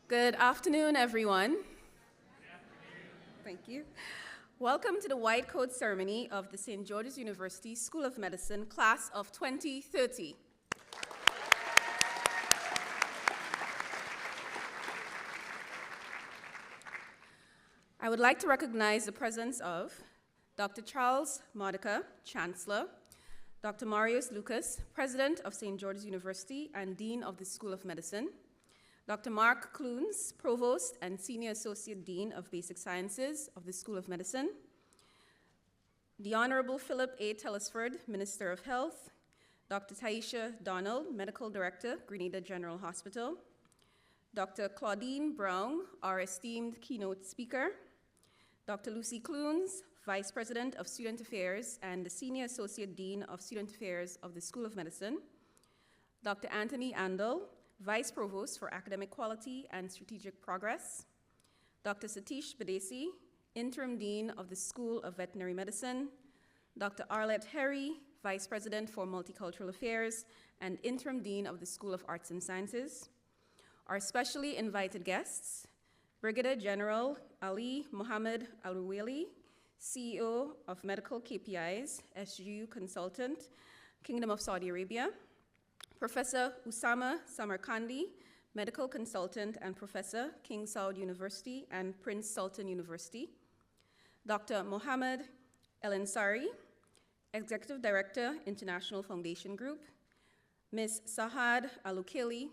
Good afternoon, everyone. Thank you. Welcome to the White Coat Ceremony of the St. George's University School of Medicine, Class of 2030. I would like to recognize the presence of Dr. Charles Modica, Chancellor, Dr. Marius Lucas, President of St. George's University and Dean of the School of Medicine, Dr. Mark Clunes, Provost and Senior Associate Dean of Basic Sciences of the School of Medicine, the Honorable Philip A. Telesford, Minister of Health, Dr. Taisha Donald, Medical Director, Grenada General Hospital, Dr. Claudine Brown, our esteemed keynote speaker, Dr. Lucy Clunes, Vice President of Student Affairs and the Senior Associate Dean of Student Affairs of the School of Medicine, Dr. Anthony Andel, Vice Provost for Academic Quality and Strategic Progress, Dr. Satish Badesi, Interim Dean of the School of Veterinary Medicine, Dr. Arlette Herry, Vice President for Multicultural Affairs and Interim Dean of the School of Arts and Sciences, our specially invited guests, Brigadier General Ali Mohammed Al-Ruwaili, CEO of Medical KPIs, SGU Consultant, Kingdom of Saudi Arabia, Professor Usama Samarkandi, Medical Consultant and Professor, King Saud University and Prince Sultan University, Dr. Mohammed El Ansari, Executive Director, International Foundation Group, Ms. Sahad Al-Ukeli,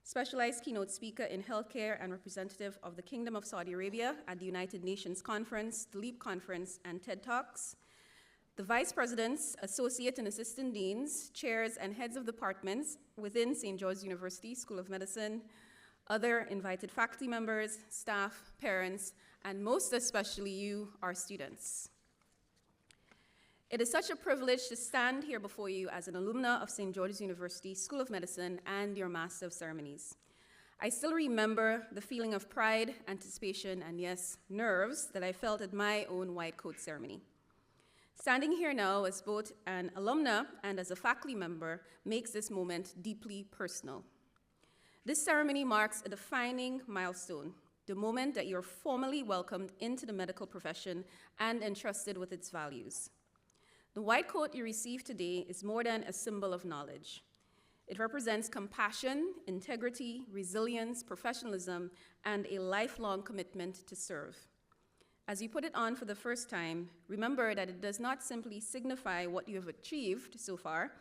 Specialized Keynote Speaker in Healthcare and Representative of the Kingdom of Saudi Arabia at the United Nations Conference, the LEAP Conference, and TED Talks, the Vice Presidents, Associate and Assistant Deans, Chairs, and Heads of Departments within St. George's University School of Medicine, other invited faculty members, staff, parents, and most especially you, our students. It is such a privilege to stand here before you as an alumna of St. George's University School of Medicine and your Master of Ceremonies. I still remember the feeling of pride, anticipation, and yes, nerves that I felt at my own white coat ceremony. Standing here now as both an alumna and as a faculty member makes this moment deeply personal. This ceremony marks a defining milestone, the moment that you're formally welcomed into the medical profession and entrusted with its values. The white coat you receive today is more than a symbol of knowledge. It represents compassion, integrity, resilience, professionalism, and a lifelong commitment to serve. As you put it on for the first time, remember that it does not simply signify what you have achieved so far,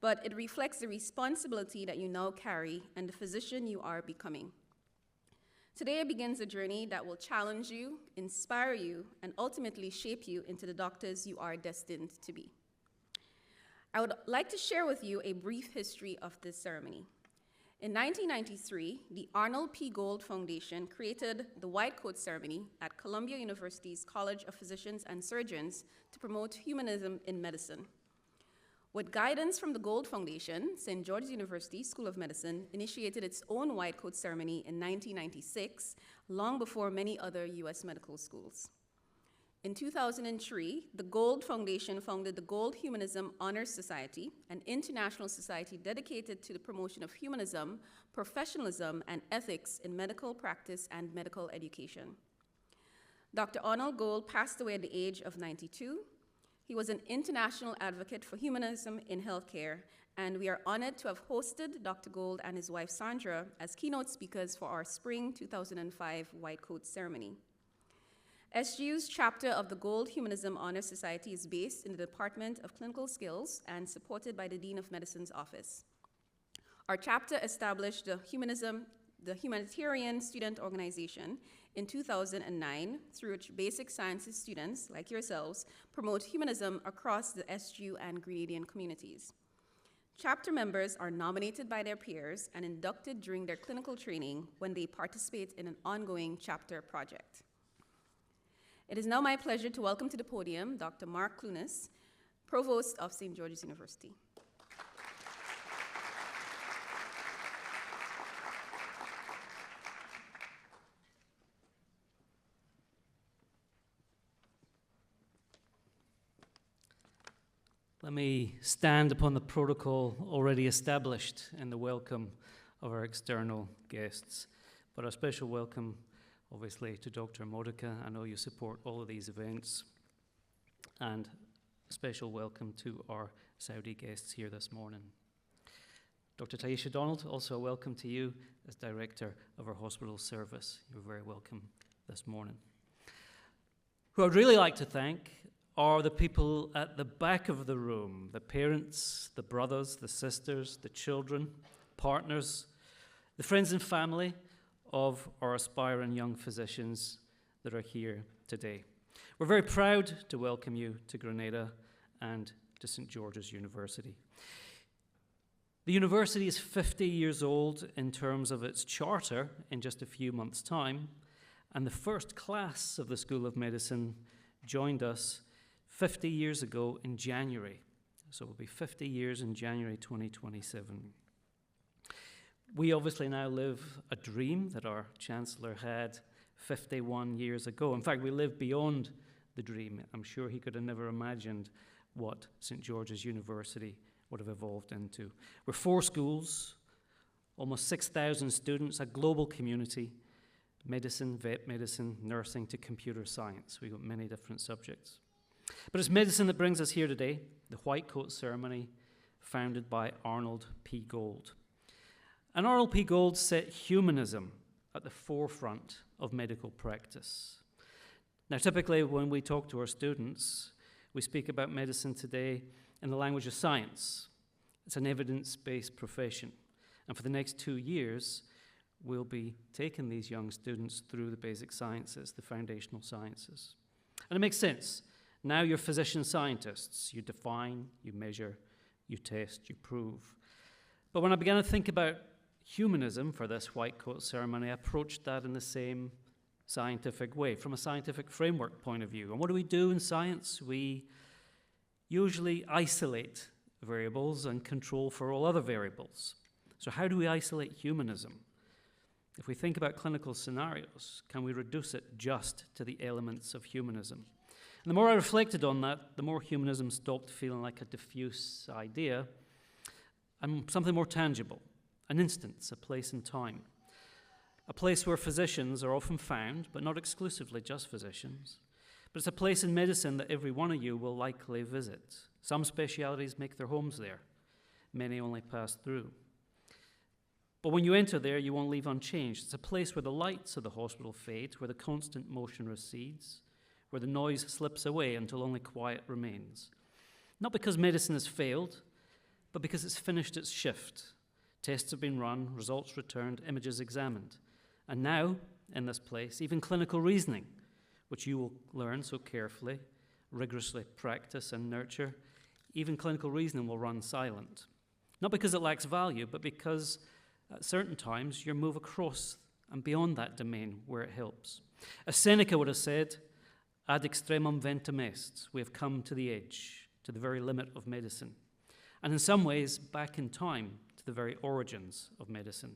but it reflects the responsibility that you now carry and the physician you are becoming. Today begins a journey that will challenge you, inspire you, and ultimately shape you into the doctors you are destined to be. I would like to share with you a brief history of this ceremony. In 1993, the Arnold P. Gold Foundation created the White Coat Ceremony at Columbia University's College of Physicians and Surgeons to promote humanism in medicine. With guidance from the Gold Foundation, St. George's University School of Medicine initiated its own White Coat Ceremony in 1996, long before many other US medical schools. In 2003, the Gold Foundation founded the Gold Humanism Honors Society, an international society dedicated to the promotion of humanism, professionalism, and ethics in medical practice and medical education. Dr. Arnold Gold passed away at the age of 92. He was an international advocate for humanism in healthcare, and we are honored to have hosted Dr. Gold and his wife Sandra as keynote speakers for our Spring 2005 White Coat Ceremony. SGU's chapter of the Gold Humanism Honor Society is based in the Department of Clinical Skills and supported by the Dean of Medicine's office. Our chapter established the Humanitarian Student Organization in 2009, through which basic sciences students, like yourselves, promote humanism across the SGU and Grenadian communities. Chapter members are nominated by their peers and inducted during their clinical training when they participate in an ongoing chapter project. It is now my pleasure to welcome to the podium Dr. Mark Clunes, Provost of St. George's University. Let me stand upon the protocol already established in the welcome of our external guests. But a special welcome, obviously, to Dr. Modica. I know you support all of these events. And a special welcome to our Saudi guests here this morning. Dr. Taisha Donald, also a welcome to you as Director of our Hospital Service. You're very welcome this morning. Who I'd really like to thank are the people at the back of the room, the parents, the brothers, the sisters, the children, partners, the friends and family of our aspiring young physicians that are here today. We're very proud to welcome you to Grenada and to St. George's University. The university is 50 years old in terms of its charter in just a few months' time, and the first class of the School of Medicine joined us 50 years ago in January. So it will be 50 years in January 2027. We obviously now live a dream that our Chancellor had 51 years ago. In fact, we live beyond the dream. I'm sure he could have never imagined what St. George's University would have evolved into. We're 4 schools, almost 6,000 students, a global community, medicine, vet medicine, nursing to computer science. We've got many different subjects. But it's medicine that brings us here today, the White Coat Ceremony, founded by Arnold P. Gold. And Arnold P. Gold set humanism at the forefront of medical practice. Now, typically when we talk to our students, we speak about medicine today in the language of science. It's an evidence-based profession. And for the next 2 years, we'll be taking these young students through the basic sciences, the foundational sciences. And it makes sense. Now you're physician scientists. You define, you measure, you test, you prove. But when I began to think about humanism for this White Coat Ceremony, I approached that in the same scientific way, from a scientific framework point of view. And what do we do in science? We usually isolate variables and control for all other variables. So how do we isolate humanism? If we think about clinical scenarios, can we reduce it just to the elements of humanism? And the more I reflected on that, the more humanism stopped feeling like a diffuse idea and something more tangible, an instance, a place in time. A place where physicians are often found, but not exclusively just physicians. But it's a place in medicine that every one of you will likely visit. Some specialities make their homes there. Many only pass through. But when you enter there, you won't leave unchanged. It's a place where the lights of the hospital fade, where the constant motion recedes, where the noise slips away until only quiet remains. Not because medicine has failed, but because it's finished its shift. Tests have been run, results returned, images examined. And now, in this place, even clinical reasoning, which you will learn so carefully, rigorously practice and nurture, even clinical reasoning will run silent. Not because it lacks value, but because at certain times you move across and beyond that domain where it helps. As Seneca would have said, ad extremum ventum est, we have come to the edge, to the very limit of medicine. And in some ways, back in time to the very origins of medicine.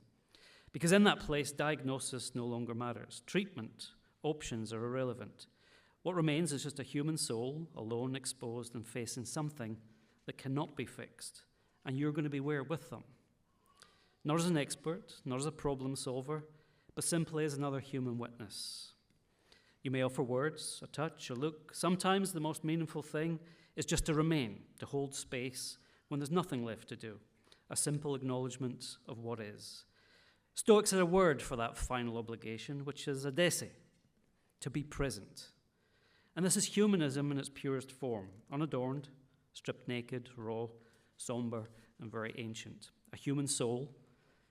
Because in that place, diagnosis no longer matters. Treatment options are irrelevant. What remains is just a human soul, alone, exposed, and facing something that cannot be fixed. And you're going to be there with them. Not as an expert, not as a problem solver, but simply as another human witness. You may offer words, a touch, a look. Sometimes the most meaningful thing is just to remain, to hold space when there's nothing left to do. A simple acknowledgement of what is. Stoics had a word for that final obligation, which is adese, to be present. And this is humanism in its purest form, unadorned, stripped naked, raw, somber, and very ancient. A human soul,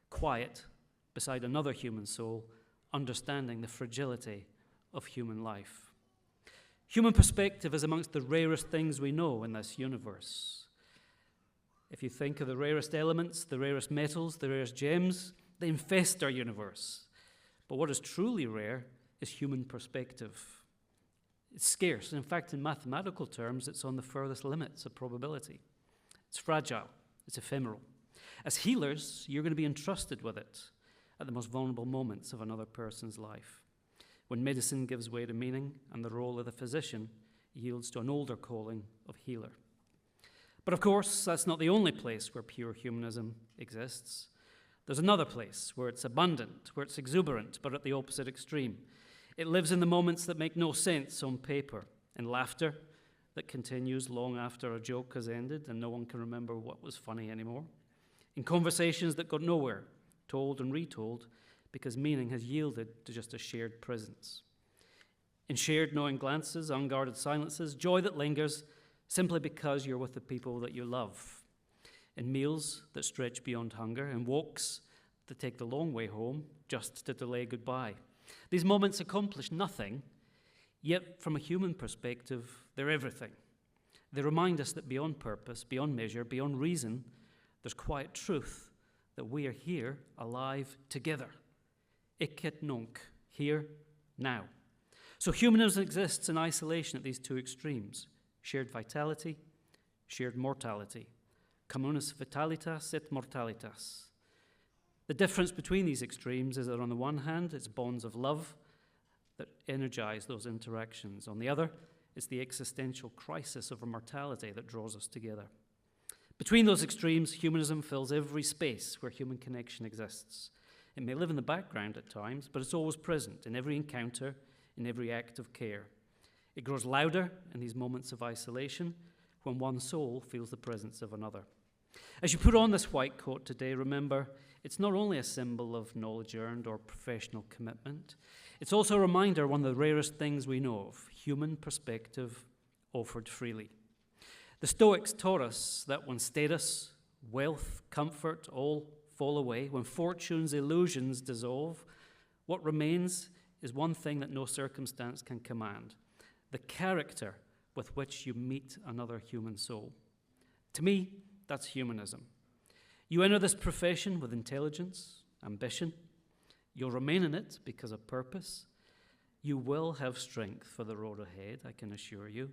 quiet, beside another human soul, understanding the fragility of human life. Human perspective is amongst the rarest things we know in this universe. If you think of the rarest elements, the rarest metals, the rarest gems, they infest our universe. But what is truly rare is human perspective. It's scarce. In fact, in mathematical terms, it's on the furthest limits of probability. It's fragile. It's ephemeral. As healers, you're going to be entrusted with it at the most vulnerable moments of another person's life. When medicine gives way to meaning and the role of the physician yields to an older calling of healer. But of course, that's not the only place where pure humanism exists. There's another place where it's abundant, where it's exuberant, but at the opposite extreme. It lives in the moments that make no sense on paper, in laughter that continues long after a joke has ended and no one can remember what was funny anymore, in conversations that got nowhere, told and retold, because meaning has yielded to just a shared presence. In shared knowing glances, unguarded silences, joy that lingers simply because you're with the people that you love. In meals that stretch beyond hunger, in walks that take the long way home just to delay goodbye. These moments accomplish nothing, yet from a human perspective, they're everything. They remind us that beyond purpose, beyond measure, beyond reason, there's quiet truth that we are here, alive, together. Ikket nunc, here, now. So humanism exists in isolation at these two extremes, shared vitality, shared mortality. Communis vitalitas et mortalitas. The difference between these extremes is that on the one hand, it's bonds of love that energize those interactions. On the other, it's the existential crisis of mortality that draws us together. Between those extremes, humanism fills every space where human connection exists. It may live in the background at times, but it's always present in every encounter, in every act of care. It grows louder in these moments of isolation when one soul feels the presence of another. As you put on this white coat today, remember, it's not only a symbol of knowledge earned or professional commitment, it's also a reminder of one of the rarest things we know of, human perspective offered freely. The Stoics taught us that when status, wealth, comfort all fall away, when fortune's illusions dissolve, what remains is one thing that no circumstance can command: the character with which you meet another human soul. To me, that's humanism. You enter this profession with intelligence, ambition. You'll remain in it because of purpose. You will have strength for the road ahead, I can assure you.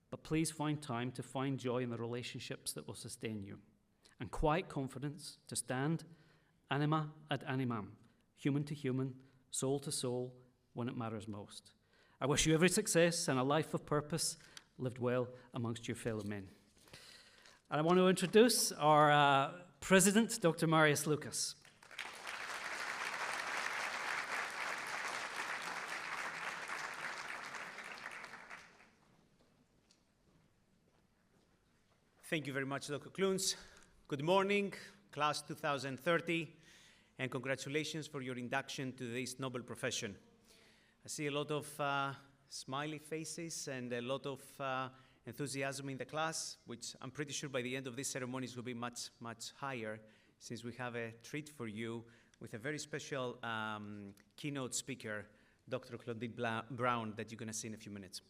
But please find time to find joy in the relationships that will sustain you, and quiet confidence to stand anima ad animam, human to human, soul to soul, when it matters most. I wish you every success and a life of purpose lived well amongst your fellow men. And I want to introduce our President, Dr. Marius Lucas. Thank you very much, Dr. Kluns. Good morning, class 2030, and congratulations for your induction to this noble profession. I see a lot of smiley faces and a lot of enthusiasm in the class, which I'm pretty sure by the end of this ceremony will be much, much higher, since we have a treat for you with a very special keynote speaker, Dr. Claudine Brown, that you're going to see in a few minutes.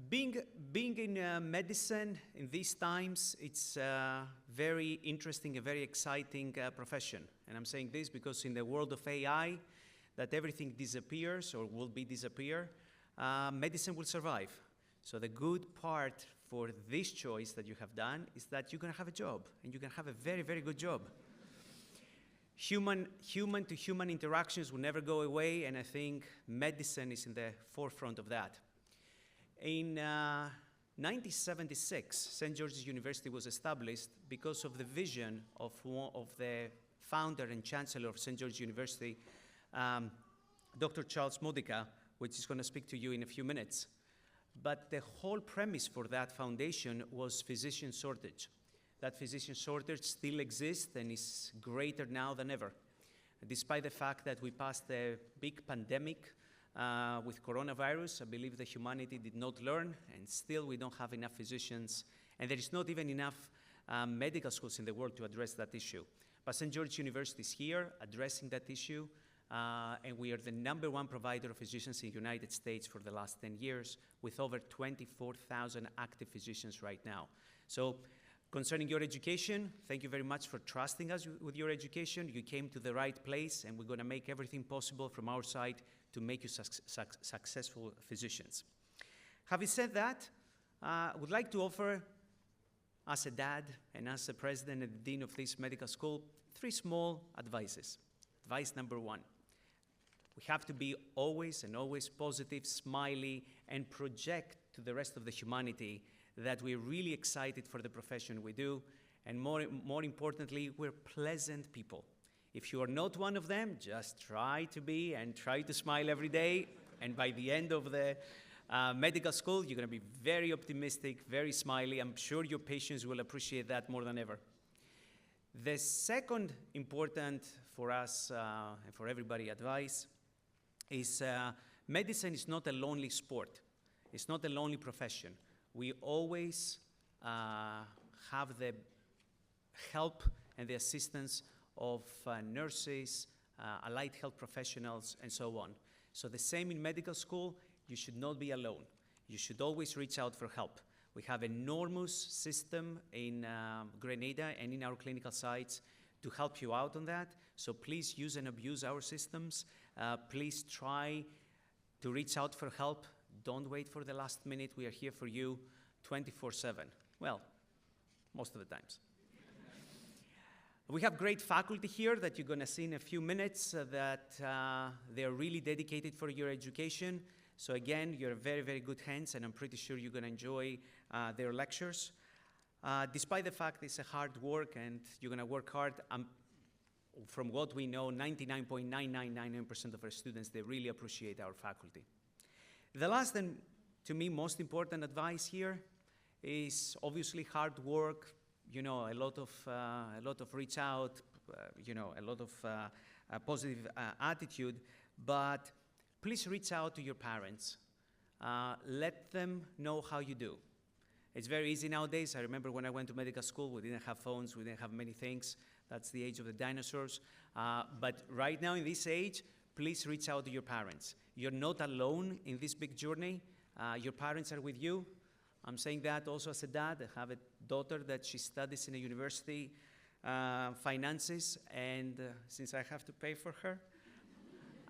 Being in medicine in these times, it's a very interesting, a very exciting profession. And I'm saying this because in the world of AI, that everything disappears or will be disappear, medicine will survive. So the good part for this choice that you have done is that you're going to have a job, and you can have a very, very good job. Human-to-human interactions will never go away, and I think medicine is in the forefront of that. In 1976, St. George's University was established because of the vision of the founder and chancellor of St. George's University, Dr. Charles Modica, which is going to speak to you in a few minutes. But the whole premise for that foundation was physician shortage. That physician shortage still exists and is greater now than ever. Despite the fact that we passed a big pandemic with coronavirus, I believe that humanity did not learn, and still we don't have enough physicians, and there is not even enough medical schools in the world to address that issue. But St. George's University is here addressing that issue, and we are the #1 provider of physicians in the United States for the last 10 years, with over 24,000 active physicians right now. So, concerning your education, thank you very much for trusting us with your education. You came to the right place, and we're going to make everything possible from our side to make you successful physicians. Having said that, I would like to offer, as a dad and as a president and dean of this medical school, 3 small advices. Advice #1, we have to be always and always positive, smiley, and project to the rest of the humanity that we're really excited for the profession we do, And more importantly, we're pleasant people. If you are not one of them, just try to be and try to smile every day. And by the end of the medical school, you're going to be very optimistic, very smiley. I'm sure your patients will appreciate that more than ever. The second important for us and for everybody advice is medicine is not a lonely sport. It's not a lonely profession. We always have the help and the assistance of nurses, allied health professionals, and so on. So the same in medical school, you should not be alone. You should always reach out for help. We have an enormous system in Grenada and in our clinical sites to help you out on that. So please use and abuse our systems. Please try to reach out for help. Don't wait for the last minute. We are here for you 24/7. Well, most of the times. We have great faculty here that you're going to see in a few minutes that they're really dedicated for your education. So again, you're in very, very good hands, and I'm pretty sure you're going to enjoy their lectures. Despite the fact it's a hard work and you're going to work hard, from what we know, 99.9999% of our students, they really appreciate our faculty. The last and, to me, most important advice here is obviously hard work, you know, a lot of reach out, you know, a lot of positive attitude, but please reach out to your parents. Let them know how you do. It's very easy nowadays. I remember when I went to medical school, we didn't have phones, we didn't have many things. That's the age of the dinosaurs. But right now in this age, please reach out to your parents. You're not alone in this big journey. Your parents are with you. I'm saying that also as a dad. I have a daughter that she studies in a university, finances, and since I have to pay for her,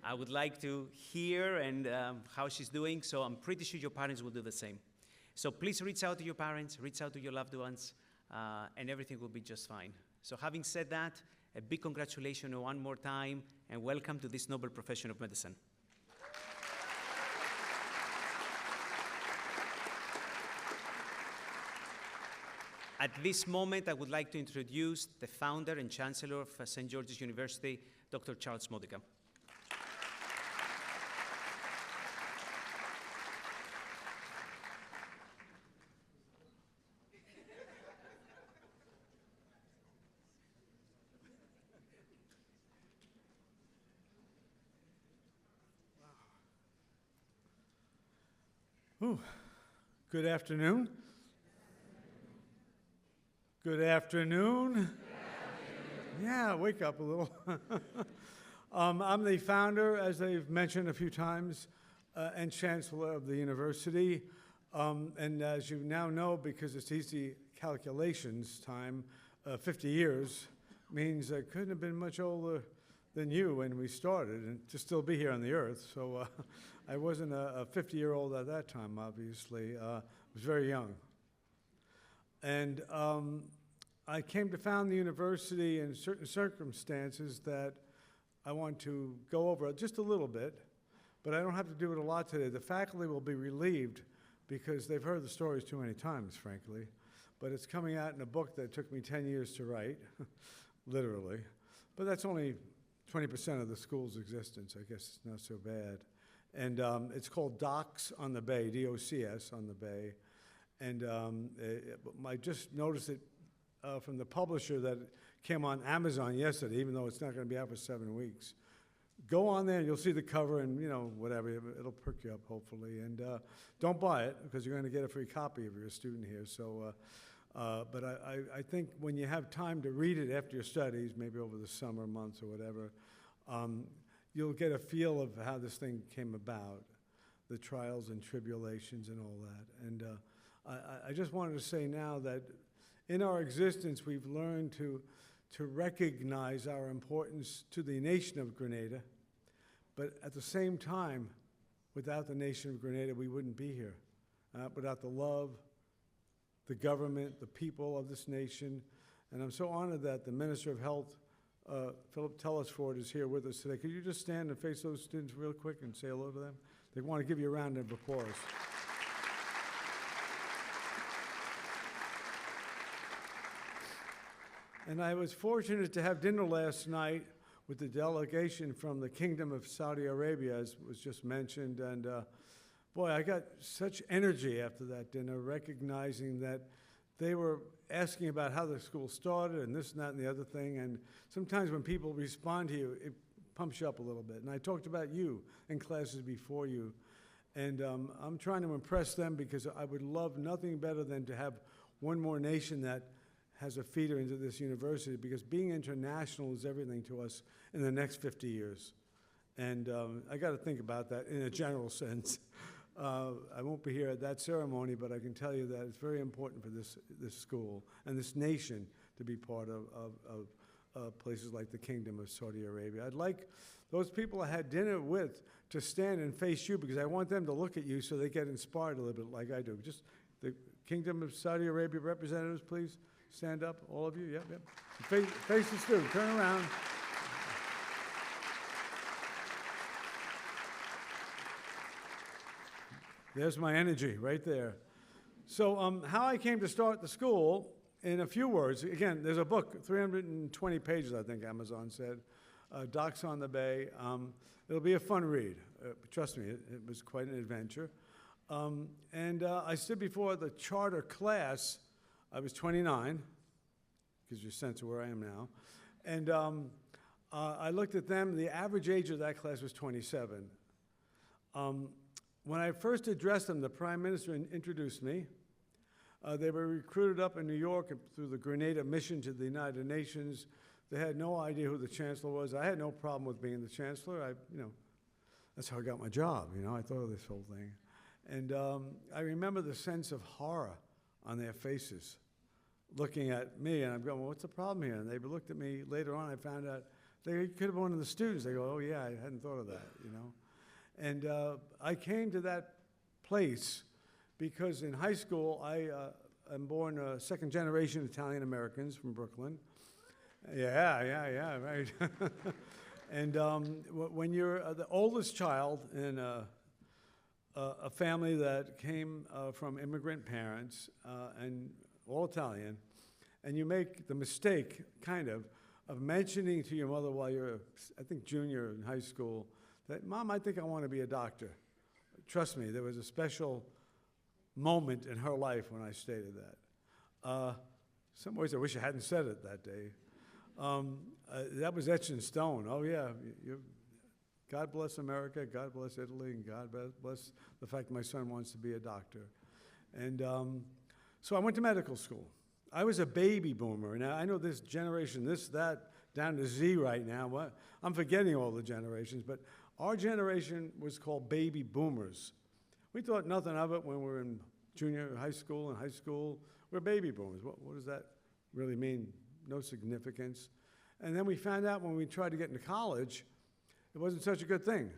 I would like to hear and how she's doing, so I'm pretty sure your parents will do the same. So please reach out to your parents, reach out to your loved ones, and everything will be just fine. So having said that, a big congratulations one more time, and welcome to this noble profession of medicine. At this moment, I would like to introduce the founder and chancellor of St. George's University, Dr. Charles Modica. Ooh, good afternoon. Good afternoon. Yeah, wake up a little. I'm the founder, as they've mentioned a few times, and chancellor of the university. And as you now know, because it's easy calculations time, 50 years means I couldn't have been much older than you when we started, and to still be here on the earth. So I wasn't a 50-year-old at that time, obviously. I was very young. And I came to found the university in certain circumstances that I want to go over just a little bit, but I don't have to do it a lot today. The faculty will be relieved because they've heard the stories too many times, frankly. But it's coming out in a book that took me 10 years to write, literally. But that's only 20% of the school's existence. I guess it's not so bad. And it's called Docs on the Bay, D-O-C-S on the Bay. And I just noticed it from the publisher that it came on Amazon yesterday, even though it's not going to be out for 7 weeks. Go on there and you'll see the cover and, you know, whatever. It'll perk you up, hopefully. And don't buy it because you're going to get a free copy if you're a student here. So, but I think when you have time to read it after your studies, maybe over the summer months or whatever, you'll get a feel of how this thing came about, the trials and tribulations and all that. And I just wanted to say now that in our existence, we've learned to recognize our importance to the nation of Grenada, but at the same time, without the nation of Grenada, we wouldn't be here. Without the love, the government, the people of this nation. And I'm so honored that the Minister of Health, Philip Telesford, is here with us today. Could you just stand and face those students real quick and say hello to them? They want to give you a round of applause. And I was fortunate to have dinner last night with the delegation from the Kingdom of Saudi Arabia, as was just mentioned. And boy, I got such energy after that dinner, recognizing that they were asking about how the school started and this and that and the other thing. And sometimes when people respond to you, it pumps you up a little bit. And I talked about you in classes before you. And I'm trying to impress them because I would love nothing better than to have one more nation that has a feeder into this university, because being international is everything to us in the next 50 years. And I got to think about that in a general sense. I won't be here at that ceremony, but I can tell you that it's very important for this school and this nation to be part of places like the Kingdom of Saudi Arabia. I'd like those people I had dinner with to stand and face you, because I want them to look at you so they get inspired a little bit like I do. Just the Kingdom of Saudi Arabia representatives, please stand up, all of you. Yep, yep. Face the student, turn around. There's my energy right there. So how I came to start the school, in a few words, again, there's a book, 320 pages, I think Amazon said, Docs on the Bay. It'll be a fun read. Trust me, it was quite an adventure. I stood before the charter class. I was 29, gives you a sense of where I am now. And I looked at them. The average age of that class was 27. When I first addressed them, the Prime Minister introduced me. They were recruited up in New York through the Grenada mission to the United Nations. They had no idea who the chancellor was. I had no problem with being the chancellor. That's how I got my job. I thought of this whole thing. And I remember the sense of horror on their faces looking at me, and I'm going, well, what's the problem here? And they looked at me later on. I found out they could have been one of the students. They go, oh, yeah, I hadn't thought of that, And I came to that place because in high school, I am born second-generation Italian-Americans from Brooklyn. Yeah, right. And when you're the oldest child in a family that came from immigrant parents and all Italian, and you make the mistake, kind of mentioning to your mother while you're, I think, junior in high school, that, Mom, I think I want to be a doctor. Trust me, there was a special moment in her life when I stated that. Some ways I wish I hadn't said it that day. That was etched in stone. Oh, yeah. God bless America, God bless Italy, and God bless the fact that my son wants to be a doctor. And so I went to medical school. I was a baby boomer. Now, I know this generation, this, that, down to Z right now. I'm forgetting all the generations, but our generation was called baby boomers. We thought nothing of it when we were in junior high school and high school. We're baby boomers. What does that really mean? No significance. And then we found out when we tried to get into college, it wasn't such a good thing,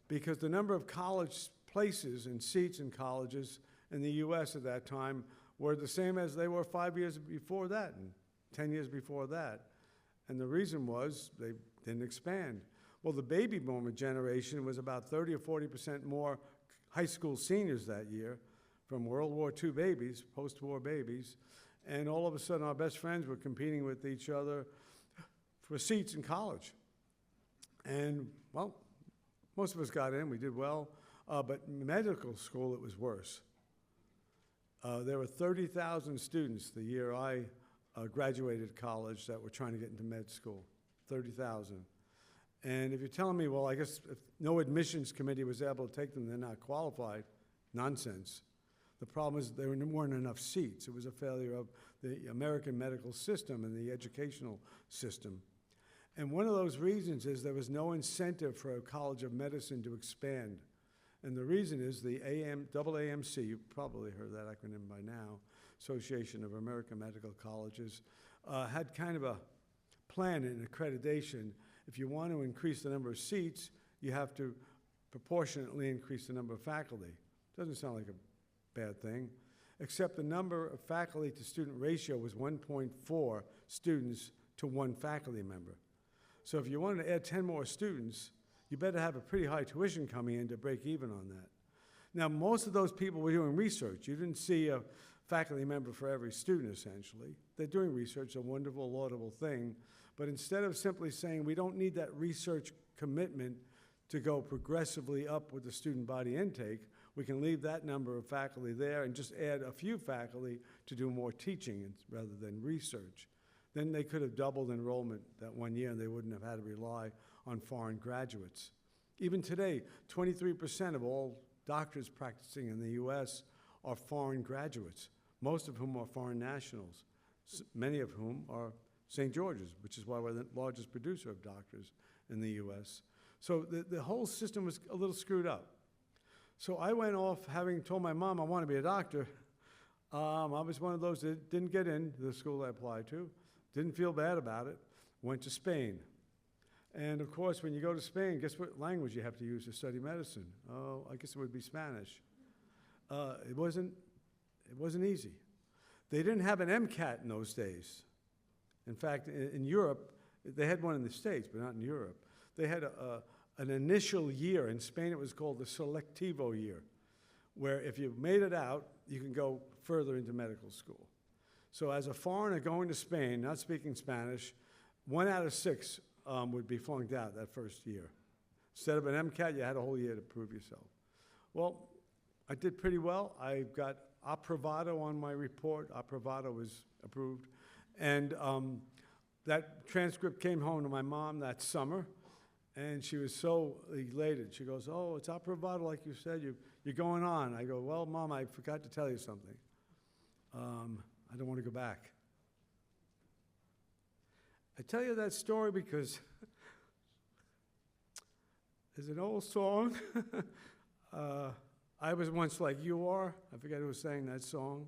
because the number of college places and seats in colleges in the U.S. at that time were the same as they were 5 years before that and 10 years before that. And the reason was they didn't expand. Well, the baby boomer generation was about 30 or 40% more high school seniors that year from World War II babies, post-war babies, and all of a sudden our best friends were competing with each other for seats in college. And, well, most of us got in, we did well, but in medical school it was worse. There were 30,000 students the year I graduated college that were trying to get into med school, 30,000. And if you're telling me, well, I guess if no admissions committee was able to take them, they're not qualified, nonsense. The problem is there weren't enough seats. It was a failure of the American medical system and the educational system. And one of those reasons is there was no incentive for a College of Medicine to expand. And the reason is the AAMC, you've probably heard that acronym by now, Association of American Medical Colleges, had kind of a plan and accreditation. If you want to increase the number of seats, you have to proportionately increase the number of faculty. Doesn't sound like a bad thing, except the number of faculty to student ratio was 1.4 students to one faculty member. So if you wanted to add 10 more students, you better have a pretty high tuition coming in to break even on that. Now, most of those people were doing research. You didn't see faculty member for every student, essentially. They're doing research, a wonderful, laudable thing. But instead of simply saying we don't need that research commitment to go progressively up with the student body intake, we can leave that number of faculty there and just add a few faculty to do more teaching rather than research. Then they could have doubled enrollment that 1 year and they wouldn't have had to rely on foreign graduates. Even today, 23% of all doctors practicing in the US are foreign graduates, most of whom are foreign nationals, many of whom are St. George's, which is why we're the largest producer of doctors in the US. So the whole system was a little screwed up. So I went off having told my mom I want to be a doctor. I was one of those that didn't get into the school I applied to, didn't feel bad about it, went to Spain. And of course, when you go to Spain, guess what language you have to use to study medicine? Oh, I guess it would be Spanish. It wasn't easy. They didn't have an MCAT in those days. In fact, in Europe, they had one in the States, but not in Europe. They had an initial year. In Spain, it was called the selectivo year, where if you made it out, you can go further into medical school. So as a foreigner going to Spain, not speaking Spanish, 1 out of 6 would be flunked out that first year. Instead of an MCAT, you had a whole year to prove yourself. Well, I did pretty well. I got aprobado on my report. Aprobado was approved. And that transcript came home to my mom that summer, and she was so elated. She goes, oh, it's aprobado, like you said, you're going on. I go, well, Mom, I forgot to tell you something. I don't want to go back. I tell you that story because there's an old song. I was once like you are. I forget who was saying that song.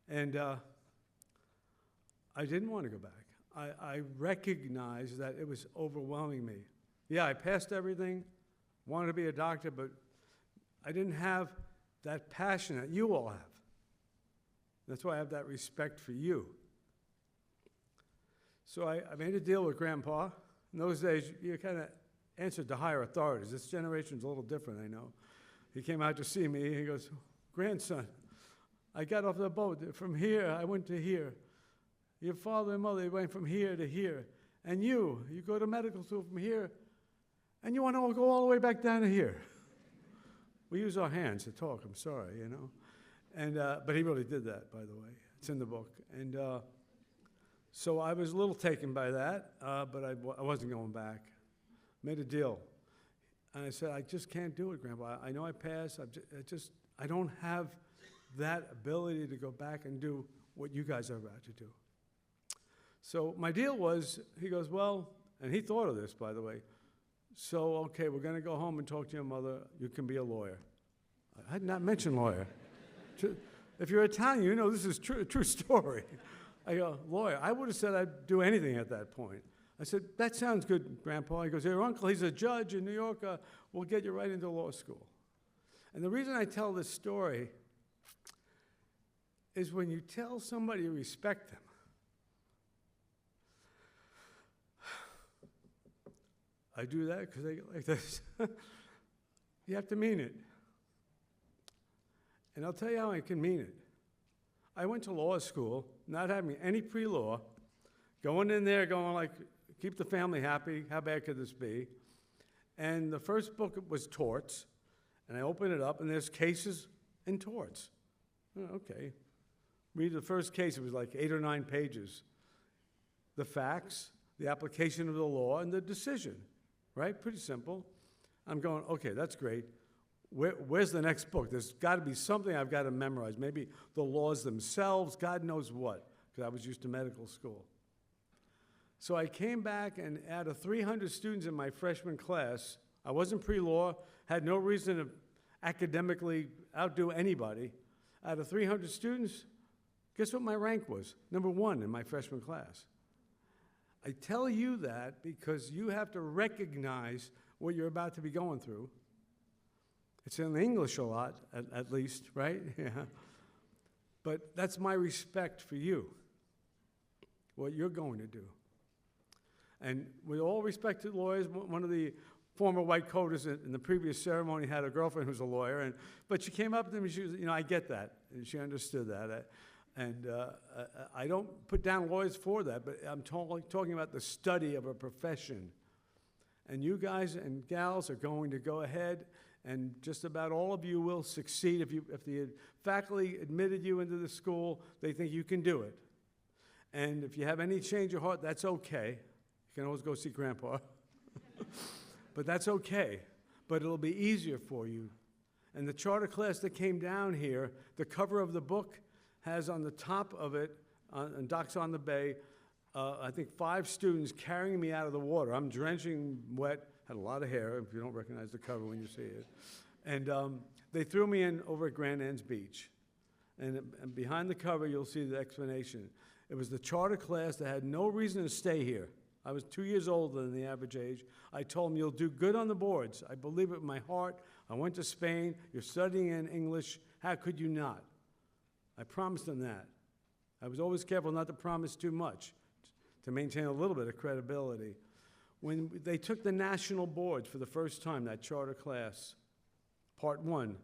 And I didn't want to go back. I recognized that it was overwhelming me. Yeah, I passed everything, wanted to be a doctor, but I didn't have that passion that you all have. That's why I have that respect for you. So I made a deal with Grandpa. In those days, you kind of answered to higher authorities. This generation's a little different, I know. He came out to see me. He goes, grandson, I got off the boat. From here, I went to here. Your father and mother went from here to here. And you go to medical school from here, and you want to go all the way back down to here. We use our hands to talk, I'm sorry, you know. And, but he really did that, by the way. It's in the book. And so I was a little taken by that, but I wasn't going back. Made a deal. And I said, I just can't do it, Grandpa. I know I passed. I don't have that ability to go back and do what you guys are about to do. So my deal was, he goes, well, and he thought of this, by the way. So, okay, we're going to go home and talk to your mother. You can be a lawyer. I had not mentioned lawyer. If you're Italian, you know this is a true story. I go, lawyer. I would have said I'd do anything at that point. I said, that sounds good, Grandpa. He goes, your uncle, he's a judge in New York. We'll get you right into law school. And the reason I tell this story is when you tell somebody you respect them, I do that because they get like this. You have to mean it. And I'll tell you how I can mean it. I went to law school, not having any pre-law, going in there going like, keep the family happy, how bad could this be? And the first book was torts, and I open it up, and there's cases and torts. Oh, okay. Read the first case, it was like 8 or 9 pages. The facts, the application of the law, and the decision, right? Pretty simple. I'm going, okay, that's great. Where's the next book? There's got to be something I've got to memorize. Maybe the laws themselves, God knows what, because I was used to medical school. So I came back, and out of 300 students in my freshman class, I wasn't pre-law, had no reason to academically outdo anybody. Out of 300 students, guess what my rank was? Number 1 in my freshman class. I tell you that because you have to recognize what you're about to be going through. It's in English a lot, at least, right? Yeah. But that's my respect for you, what you're going to do. And with all respect to lawyers, one of the former white coaters in the previous ceremony had a girlfriend who's a lawyer, but she came up to me, she was, I get that, and she understood that. I don't put down lawyers for that, but I'm talking about the study of a profession. And you guys and gals are going to go ahead, and just about all of you will succeed. If the faculty admitted you into the school, they think you can do it. And if you have any change of heart, that's okay. You can always go see Grandpa. But that's okay. But it'll be easier for you. And the charter class that came down here, the cover of the book has on the top of it, on Docks on the Bay, I think 5 students carrying me out of the water. I'm drenching wet, had a lot of hair, if you don't recognize the cover when you see it. And they threw me in over at Grand Anse Beach. And behind the cover, you'll see the explanation. It was the charter class that had no reason to stay here. I was 2 years older than the average age. I told them, you'll do good on the boards. I believe it with my heart. I went to Spain. You're studying in English. How could you not? I promised them that. I was always careful not to promise too much, to maintain a little bit of credibility. When they took the national boards for the first time, that charter class, part 1,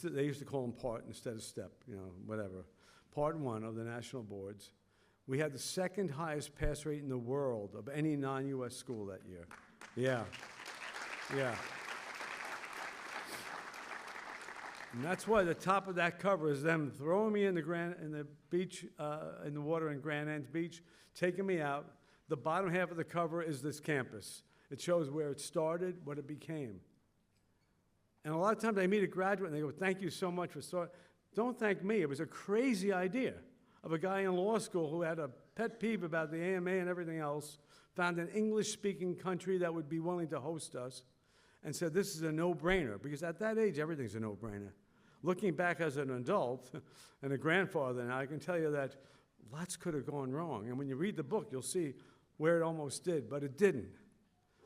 they used to call them part instead of step, whatever. Part 1 of the national boards. We had the 2nd highest pass rate in the world of any non-U.S. school that year. Yeah. And that's why the top of that cover is them throwing me in the beach, in the water in Grand Anse Beach, taking me out. The bottom half of the cover is this campus. It shows where it started, what it became. And a lot of times I meet a graduate and they go, thank you so much for starting. Don't thank me. It was a crazy idea of a guy in law school who had a pet peeve about the AMA and everything else, found an English-speaking country that would be willing to host us, and said this is a no-brainer, because at that age, everything's a no-brainer. Looking back as an adult and a grandfather now, I can tell you that lots could have gone wrong. And when you read the book, you'll see where it almost did, but it didn't.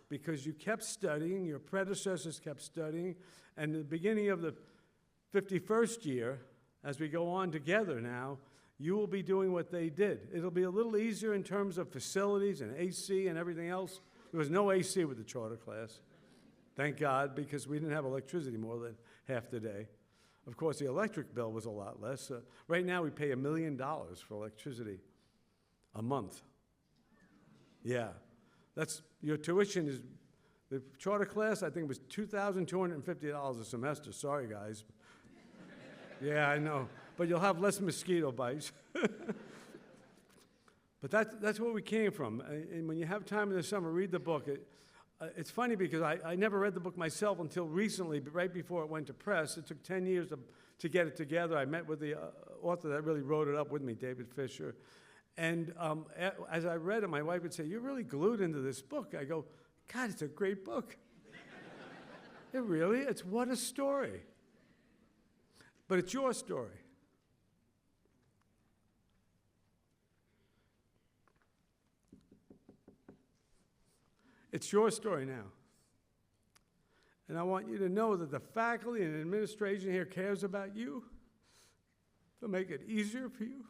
Because you kept studying, your predecessors kept studying, and at the beginning of the 51st year, as we go on together now, you will be doing what they did. It'll be a little easier in terms of facilities and AC and everything else. There was no AC with the charter class. Thank God, because we didn't have electricity more than half the day. Of course, the electric bill was a lot less. Right now, we pay $1 million for electricity a month. Yeah. Your tuition is, the charter class, I think it was $2,250 a semester. Sorry, guys. Yeah, I know. But you'll have less mosquito bites. But that's where we came from. And when you have time in the summer, read the book. It's funny because I never read the book myself until recently, but right before it went to press. It took 10 years to get it together. I met with the author that really wrote it up with me, David Fisher. And as I read it, my wife would say, you're really glued into this book. I go, God, it's a great book. It really, it's what a story. But it's your story. It's your story now. And I want you to know that the faculty and administration here cares about you. They'll make it easier for you.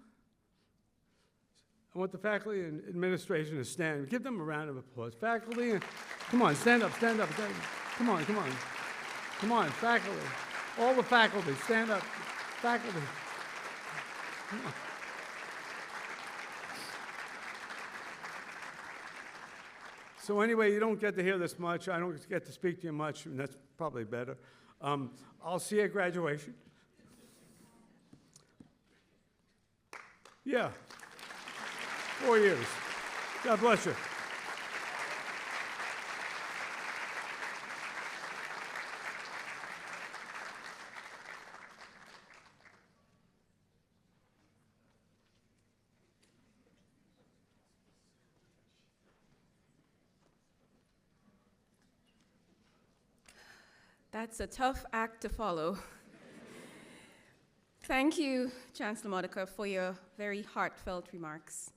I want the faculty and administration to stand. Give them a round of applause. Faculty, come on, stand up, stand up. Come on, come on. Come on, faculty. All the faculty, stand up. Faculty. Come on. So anyway, you don't get to hear this much. I don't get to speak to you much, and that's probably better. I'll see you at graduation. Yeah. 4 years. God bless you. That's a tough act to follow. Thank you, Chancellor Modica, for your very heartfelt remarks.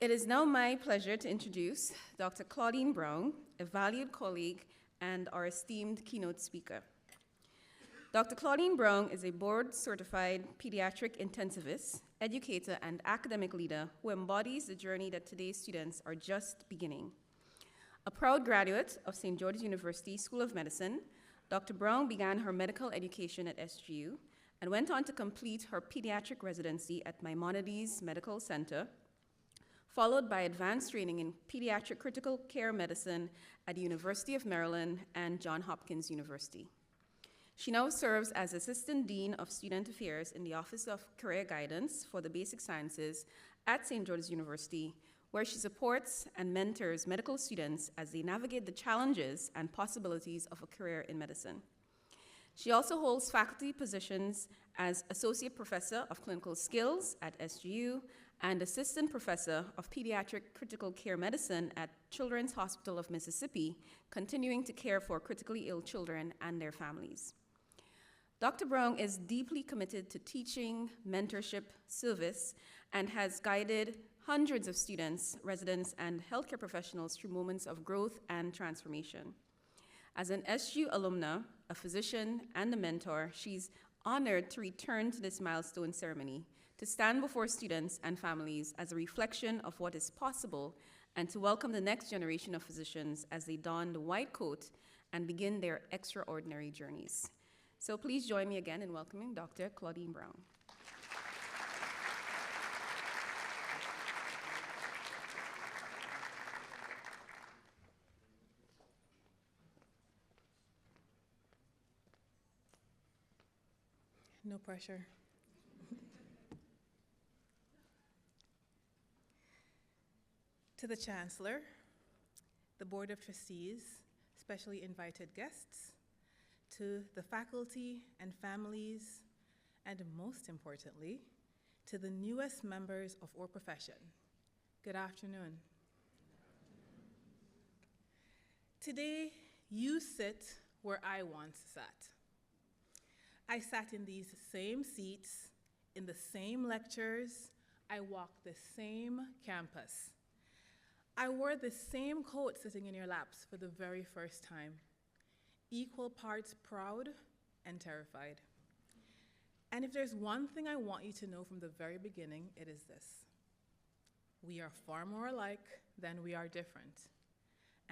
It is now my pleasure to introduce Dr. Claudine Brown, a valued colleague and our esteemed keynote speaker. Dr. Claudine Brown is a board-certified pediatric intensivist, educator, and academic leader who embodies the journey that today's students are just beginning. A proud graduate of St. George's University School of Medicine, Dr. Brown began her medical education at SGU and went on to complete her pediatric residency at Maimonides Medical Center, followed by advanced training in pediatric critical care medicine at the University of Maryland and Johns Hopkins University. She now serves as Assistant Dean of Student Affairs in the Office of Career Guidance for the Basic Sciences at St. George's University, where she supports and mentors medical students as they navigate the challenges and possibilities of a career in medicine. She also holds faculty positions as Associate Professor of Clinical Skills at SGU and Assistant Professor of Pediatric Critical Care Medicine at Children's Hospital of Mississippi, continuing to care for critically ill children and their families. Dr. Brown is deeply committed to teaching, mentorship, service, and has guided hundreds of students, residents, and healthcare professionals through moments of growth and transformation. As an SGU alumna, a physician, and a mentor, she's honored to return to this milestone ceremony to stand before students and families as a reflection of what is possible and to welcome the next generation of physicians as they don the white coat and begin their extraordinary journeys. So please join me again in welcoming Dr. Claudine Brown. No pressure. To the Chancellor, the Board of Trustees, specially invited guests, to the faculty and families, and most importantly, to the newest members of our profession, good afternoon. Today, you sit where I once sat. I sat in these same seats, in the same lectures. I walked the same campus. I wore the same coat sitting in your laps for the very first time, equal parts proud and terrified. And if there's one thing I want you to know from the very beginning, it is this: we are far more alike than we are different.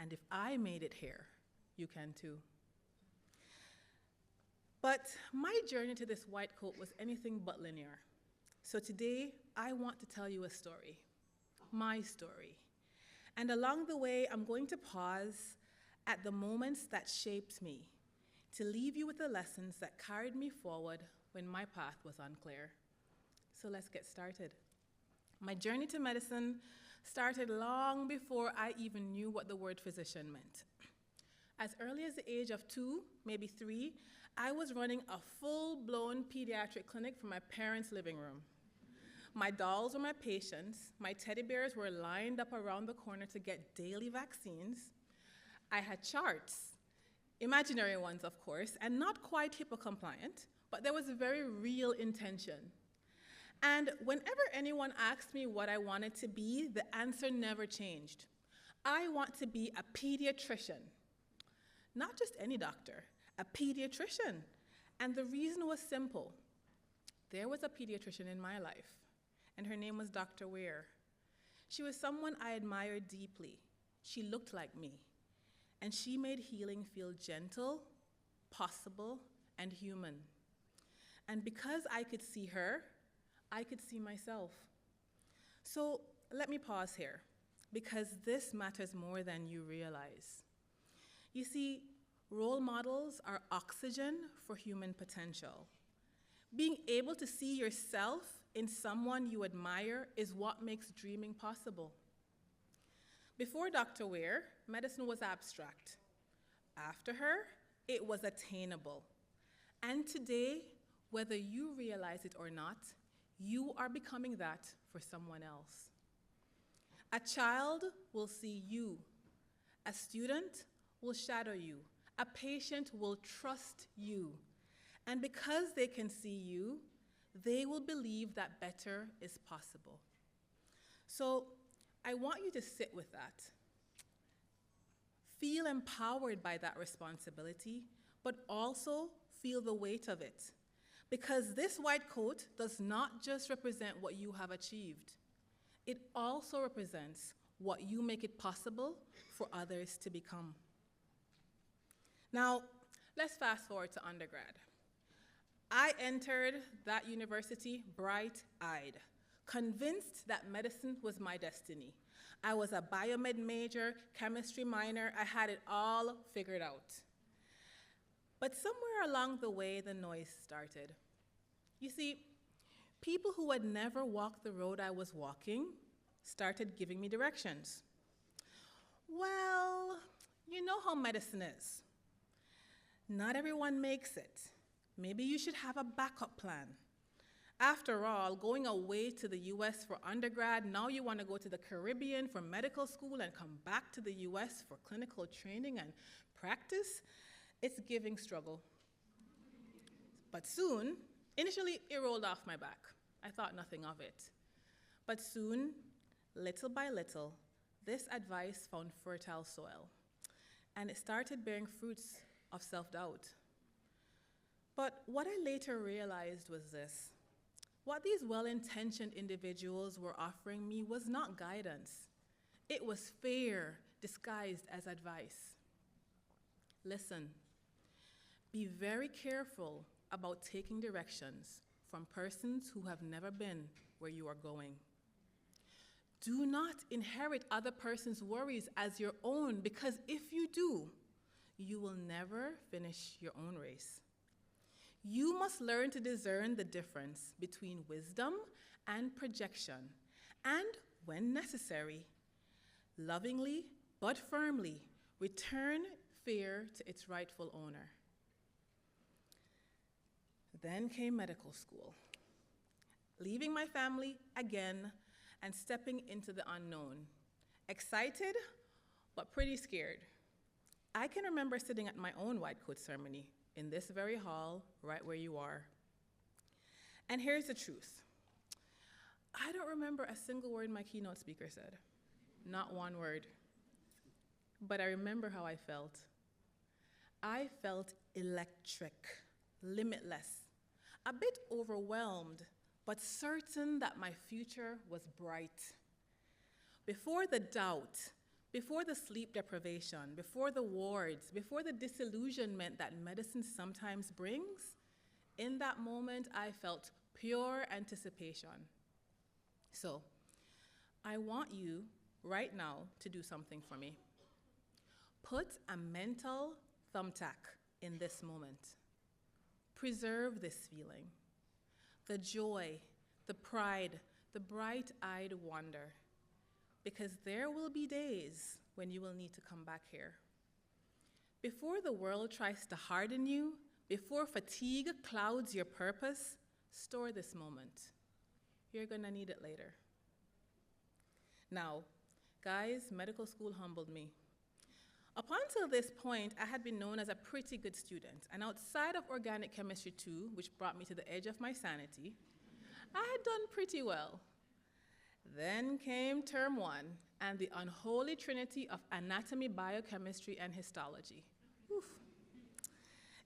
And if I made it here, you can too. But my journey to this white coat was anything but linear. So today, I want to tell you a story, my story. And along the way, I'm going to pause at the moments that shaped me, to leave you with the lessons that carried me forward when my path was unclear. So let's get started. My journey to medicine started long before I even knew what the word physician meant. As early as the age of 2, maybe 3, I was running a full-blown pediatric clinic from my parents' living room. My dolls were my patients. My teddy bears were lined up around the corner to get daily vaccines. I had charts, imaginary ones, of course, and not quite HIPAA compliant, but there was a very real intention. And whenever anyone asked me what I wanted to be, the answer never changed. I want to be a pediatrician. Not just any doctor, a pediatrician. And the reason was simple. There was a pediatrician in my life, and her name was Dr. Ware. She was someone I admired deeply. She looked like me, and she made healing feel gentle, possible, and human. And because I could see her, I could see myself. So let me pause here, because this matters more than you realize. You see, role models are oxygen for human potential. Being able to see yourself in someone you admire is what makes dreaming possible. Before Dr. Ware, medicine was abstract. After her, it was attainable. And today, whether you realize it or not, you are becoming that for someone else. A child will see you. A student will shadow you. A patient will trust you. And because they can see you, they will believe that better is possible. So I want you to sit with that. Feel empowered by that responsibility, but also feel the weight of it. Because this white coat does not just represent what you have achieved. It also represents what you make it possible for others to become. Now, let's fast forward to undergrad. I entered that university bright-eyed, convinced that medicine was my destiny. I was a biomed major, chemistry minor. I had it all figured out. But somewhere along the way, the noise started. You see, people who had never walked the road I was walking started giving me directions. Well, you know how medicine is. Not everyone makes it. Maybe you should have a backup plan. After all, going away to the US for undergrad, now you want to go to the Caribbean for medical school and come back to the US for clinical training and practice, it's giving struggle. But soon, initially it rolled off my back. I thought nothing of it. But soon, little by little, this advice found fertile soil, and it started bearing fruits of self-doubt. But what I later realized was this. What these well-intentioned individuals were offering me was not guidance. It was fear disguised as advice. Listen, be very careful about taking directions from persons who have never been where you are going. Do not inherit other person's worries as your own, because if you do, you will never finish your own race. You must learn to discern the difference between wisdom and projection, and, when necessary, lovingly but firmly return fear to its rightful owner. Then came medical school, leaving my family again and stepping into the unknown. Excited, but pretty scared. I can remember sitting at my own white coat ceremony in this very hall, right where you are. And here's the truth. I don't remember a single word my keynote speaker said, not one word. But I remember how I felt. I felt electric, limitless, a bit overwhelmed, but certain that my future was bright. Before the doubt, before the sleep deprivation, before the wards, before the disillusionment that medicine sometimes brings, in that moment I felt pure anticipation. So, I want you right now to do something for me. Put a mental thumbtack in this moment. Preserve this feeling. The joy, the pride, the bright-eyed wonder. Because there will be days when you will need to come back here. Before the world tries to harden you, before fatigue clouds your purpose, store this moment. You're gonna need it later. Now, guys, medical school humbled me. Up until this point, I had been known as a pretty good student, and outside of organic chemistry 2, which brought me to the edge of my sanity, I had done pretty well. Then came term 1 and the unholy trinity of anatomy, biochemistry, and histology. Oof.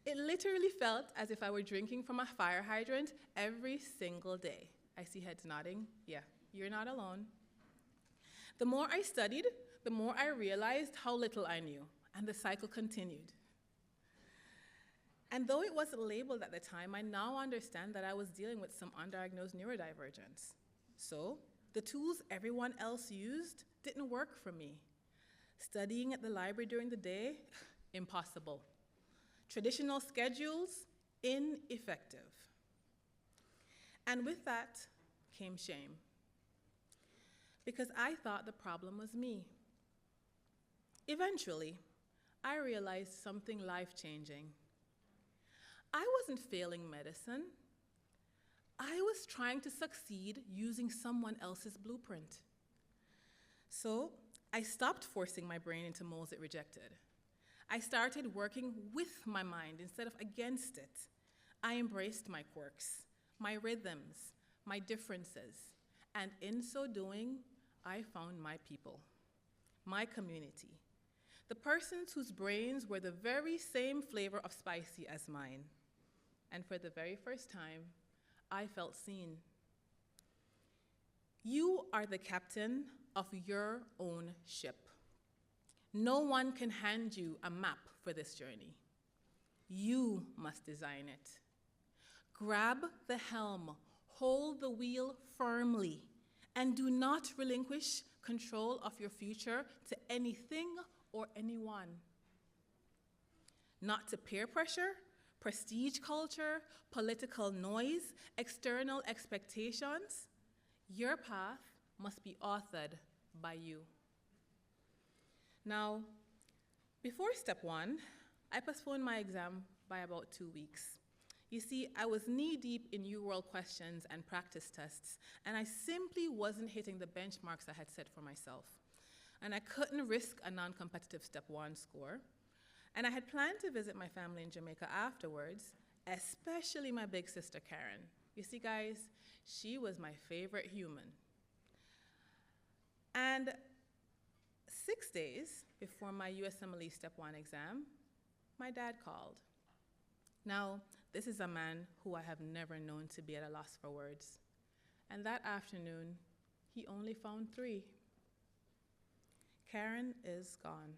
It literally felt as if I were drinking from a fire hydrant every single day. I see heads nodding. Yeah, you're not alone. The more I studied, the more I realized how little I knew, and the cycle continued. And though it wasn't labeled at the time, I now understand that I was dealing with some undiagnosed neurodivergence. So, the tools everyone else used didn't work for me. Studying at the library during the day, impossible. Traditional schedules, ineffective. And with that came shame. Because I thought the problem was me. Eventually, I realized something life-changing. I wasn't failing medicine. I was trying to succeed using someone else's blueprint. So I stopped forcing my brain into molds it rejected. I started working with my mind instead of against it. I embraced my quirks, my rhythms, my differences, and in so doing, I found my people, my community, the persons whose brains were the very same flavor of spicy as mine. And for the very first time, I felt seen. You are the captain of your own ship. No one can hand you a map for this journey. You must design it. Grab the helm, hold the wheel firmly, and do not relinquish control of your future to anything or anyone. Not to peer pressure, prestige culture, political noise, external expectations. Your path must be authored by you. Now, before step 1, I postponed my exam by about 2 weeks. You see, I was knee-deep in UWorld questions and practice tests, and I simply wasn't hitting the benchmarks I had set for myself. And I couldn't risk a non-competitive step 1 score. And I had planned to visit my family in Jamaica afterwards, especially my big sister, Karen. You see, guys, she was my favorite human. And 6 days before my USMLE Step 1 exam, my dad called. Now, this is a man who I have never known to be at a loss for words. And that afternoon, he only found 3. Karen is gone.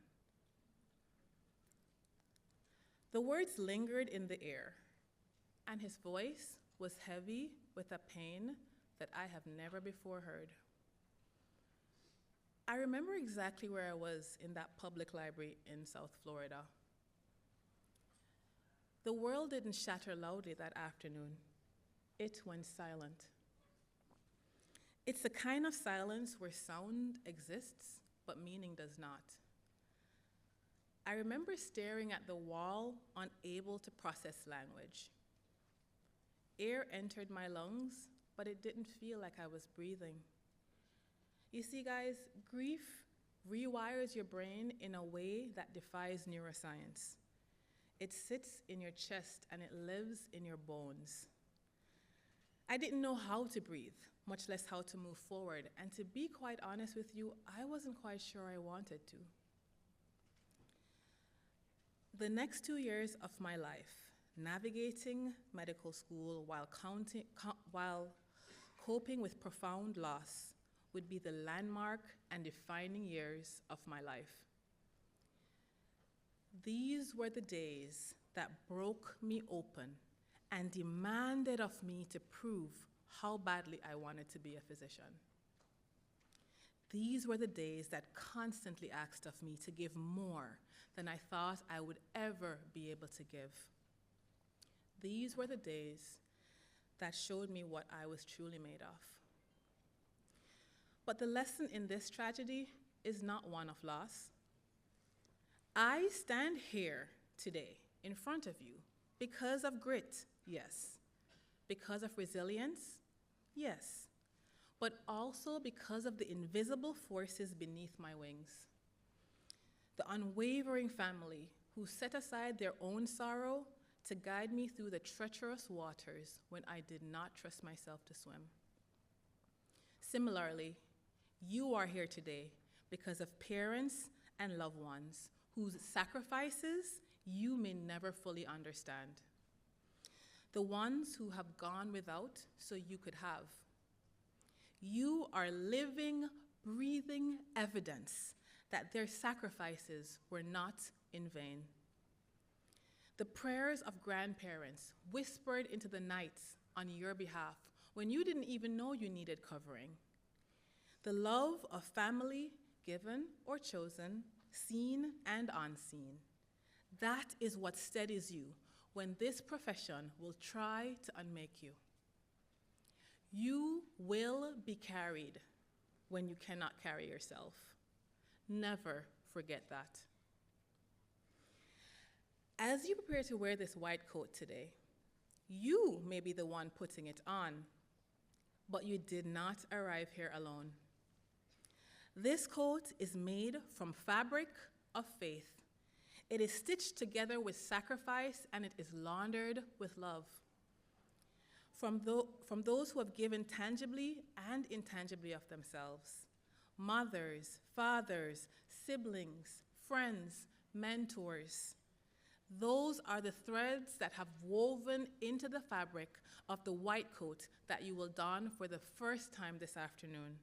The words lingered in the air, and his voice was heavy with a pain that I have never before heard. I remember exactly where I was in that public library in South Florida. The world didn't shatter loudly that afternoon. It went silent. It's the kind of silence where sound exists, but meaning does not. I remember staring at the wall, unable to process language. Air entered my lungs, but it didn't feel like I was breathing. You see, guys, grief rewires your brain in a way that defies neuroscience. It sits in your chest and it lives in your bones. I didn't know how to breathe, much less how to move forward. And to be quite honest with you, I wasn't quite sure I wanted to. The next 2 years of my life, navigating medical school while coping with profound loss, would be the landmark and defining years of my life. These were the days that broke me open and demanded of me to prove how badly I wanted to be a physician. These were the days that constantly asked of me to give more than I thought I would ever be able to give. These were the days that showed me what I was truly made of. But the lesson in this tragedy is not one of loss. I stand here today in front of you because of grit, yes. Because of resilience, yes. But also because of the invisible forces beneath my wings. The unwavering family who set aside their own sorrow to guide me through the treacherous waters when I did not trust myself to swim. Similarly, you are here today because of parents and loved ones whose sacrifices you may never fully understand. The ones who have gone without so you could have. You are living, breathing evidence that their sacrifices were not in vain. The prayers of grandparents whispered into the nights on your behalf when you didn't even know you needed covering. The love of family, given or chosen, seen and unseen. That is what steadies you when this profession will try to unmake you. You will be carried when you cannot carry yourself. Never forget that. As you prepare to wear this white coat today, you may be the one putting it on, but you did not arrive here alone. This coat is made from fabric of faith. It is stitched together with sacrifice, and it is laundered with love. From those who have given tangibly and intangibly of themselves, mothers, fathers, siblings, friends, mentors. Those are the threads that have woven into the fabric of the white coat that you will don for the first time this afternoon.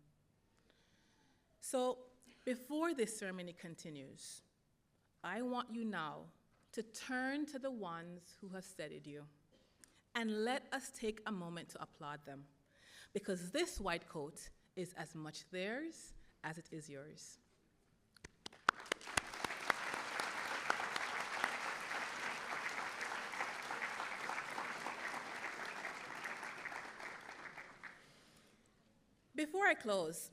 So, before this ceremony continues, I want you now to turn to the ones who have steadied you, and let us take a moment to applaud them, because this white coat is as much theirs as it is yours. Before I close,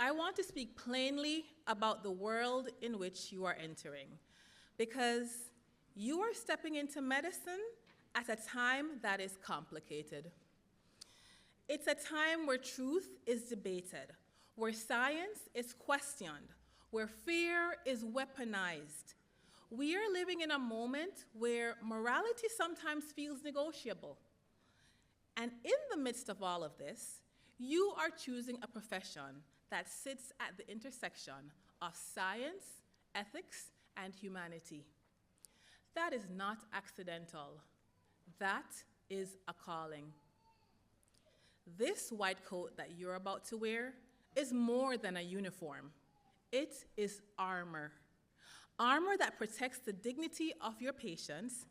I want to speak plainly about the world in which you are entering, because you are stepping into medicine at a time that is complicated. It's a time where truth is debated, where science is questioned, where fear is weaponized. We are living in a moment where morality sometimes feels negotiable. And in the midst of all of this, you are choosing a profession that sits at the intersection of science, ethics, and humanity. That is not accidental. That is a calling. This white coat that you're about to wear is more than a uniform. It is armor. Armor that protects the dignity of your patients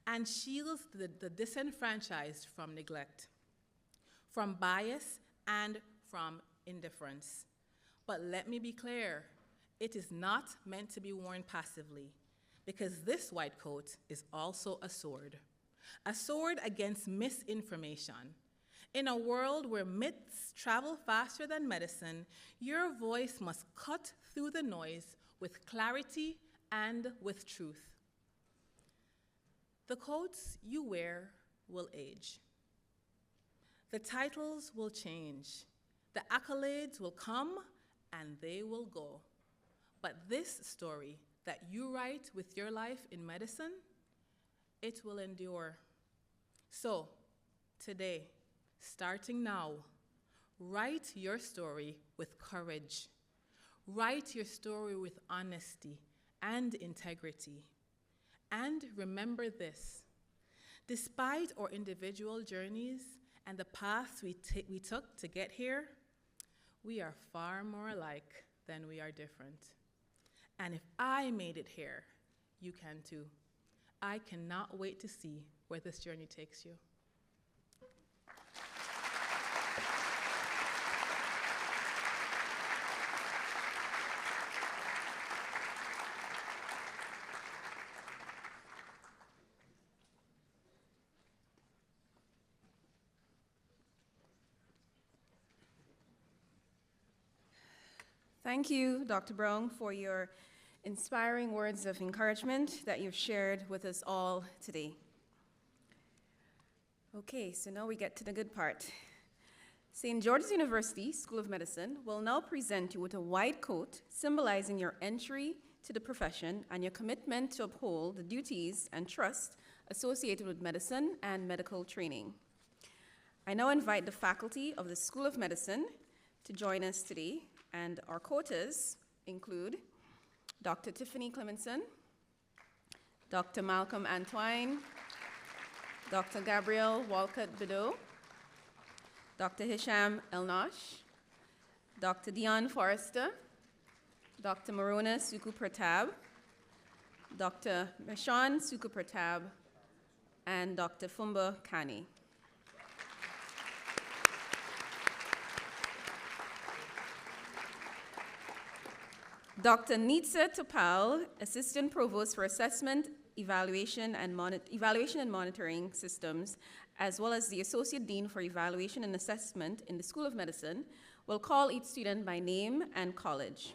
and shields the disenfranchised from neglect, from bias, and from indifference. But let me be clear, it is not meant to be worn passively, because this white coat is also a sword against misinformation. In a world where myths travel faster than medicine, your voice must cut through the noise with clarity and with truth. The coats you wear will age. The titles will change. The accolades will come and they will go. But this story that you write with your life in medicine, it will endure. So, today, starting now, write your story with courage. Write your story with honesty and integrity. And remember this: despite our individual journeys and the paths we took to get here, we are far more alike than we are different. And if I made it here, you can too. I cannot wait to see where this journey takes you. Thank you, Dr. Brown, for your inspiring words of encouragement that you've shared with us all today. Okay, so now we get to the good part. St. George's University School of Medicine will now present you with a white coat symbolizing your entry to the profession and your commitment to uphold the duties and trust associated with medicine and medical training. I now invite the faculty of the School of Medicine to join us today, and our quotas include Dr. Tiffany Clemenson, Dr. Malcolm Antwine, Dr. Gabrielle Walcott-Bideau, Dr. Hisham Elnash, Dr. Dion Forrester, Dr. Marona Suku-Pertab, Dr. Meshan Suku-Pertab, and Dr. Fumba Kani. Dr. Nitsa Topal, Assistant Provost for Assessment, Evaluation and Monitoring Systems, as well as the Associate Dean for Evaluation and Assessment in the School of Medicine, will call each student by name and college.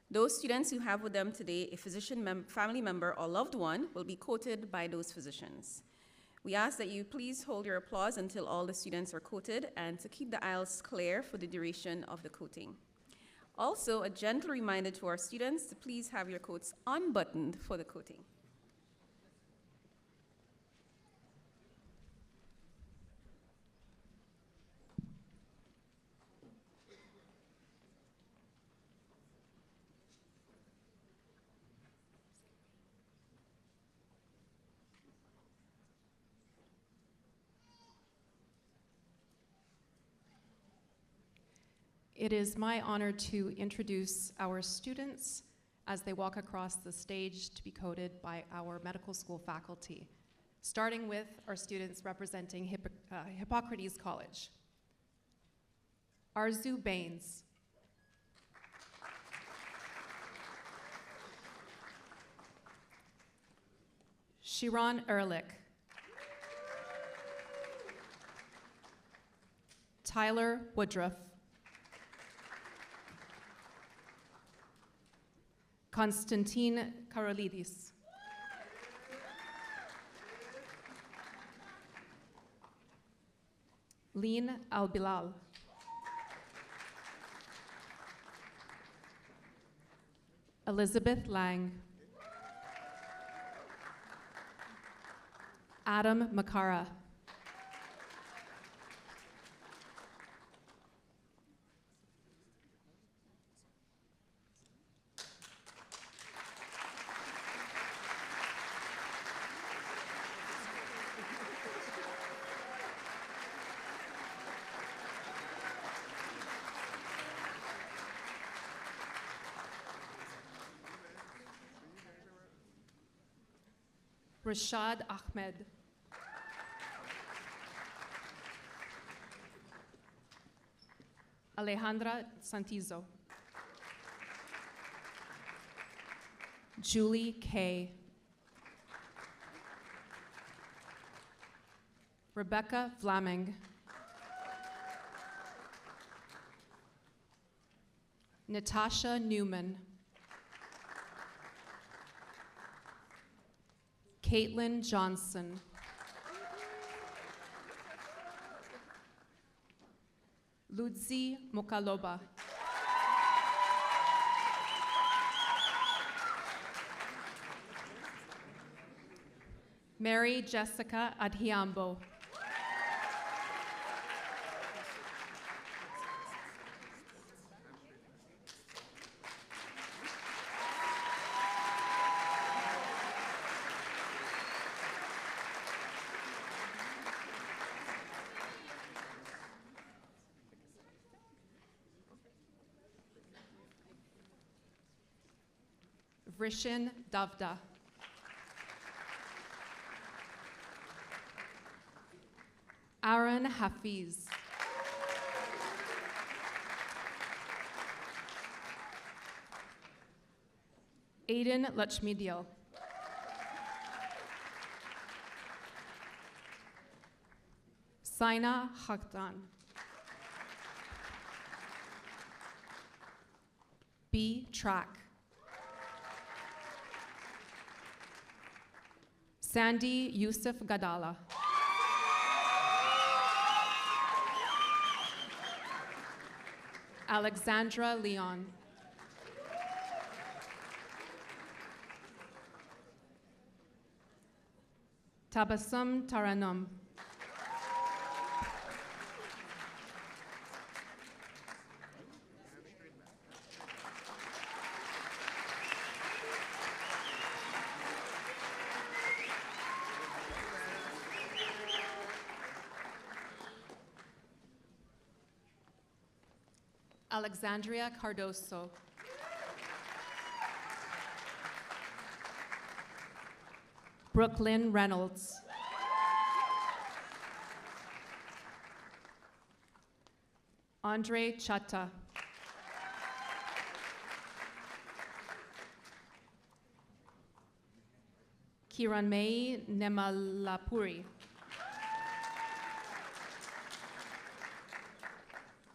Those students who have with them today a physician, family member, or loved one will be quoted by those physicians. We ask that you please hold your applause until all the students are quoted and to keep the aisles clear for the duration of the quoting. Also, a gentle reminder to our students to please have your coats unbuttoned for the quoting. It is my honor to introduce our students as they walk across the stage to be coded by our medical school faculty, starting with our students representing Hippocrates College. Arzu Baines. Shiron Ehrlich. Tyler Woodruff. Konstantin Karolidis. Lean Al-Bilal. Elizabeth Lang. Adam Makara. Rashad Ahmed. Alejandra Santizo. Julie Kay. Rebecca Flaming. Natasha Newman. Caitlin Johnson. Ludzi Mukaloba. Mary Jessica Adhiambo. Rishin Davda. Aaron Hafiz. Aiden Lachmidial. Saina Haktan. B. Track. Sandy Yusuf Gadala. Alexandra Leon. Tabassum Taranum. Alexandria Cardoso. Brooklyn Reynolds. Andre Chatta. Kiranmei Nemalapuri.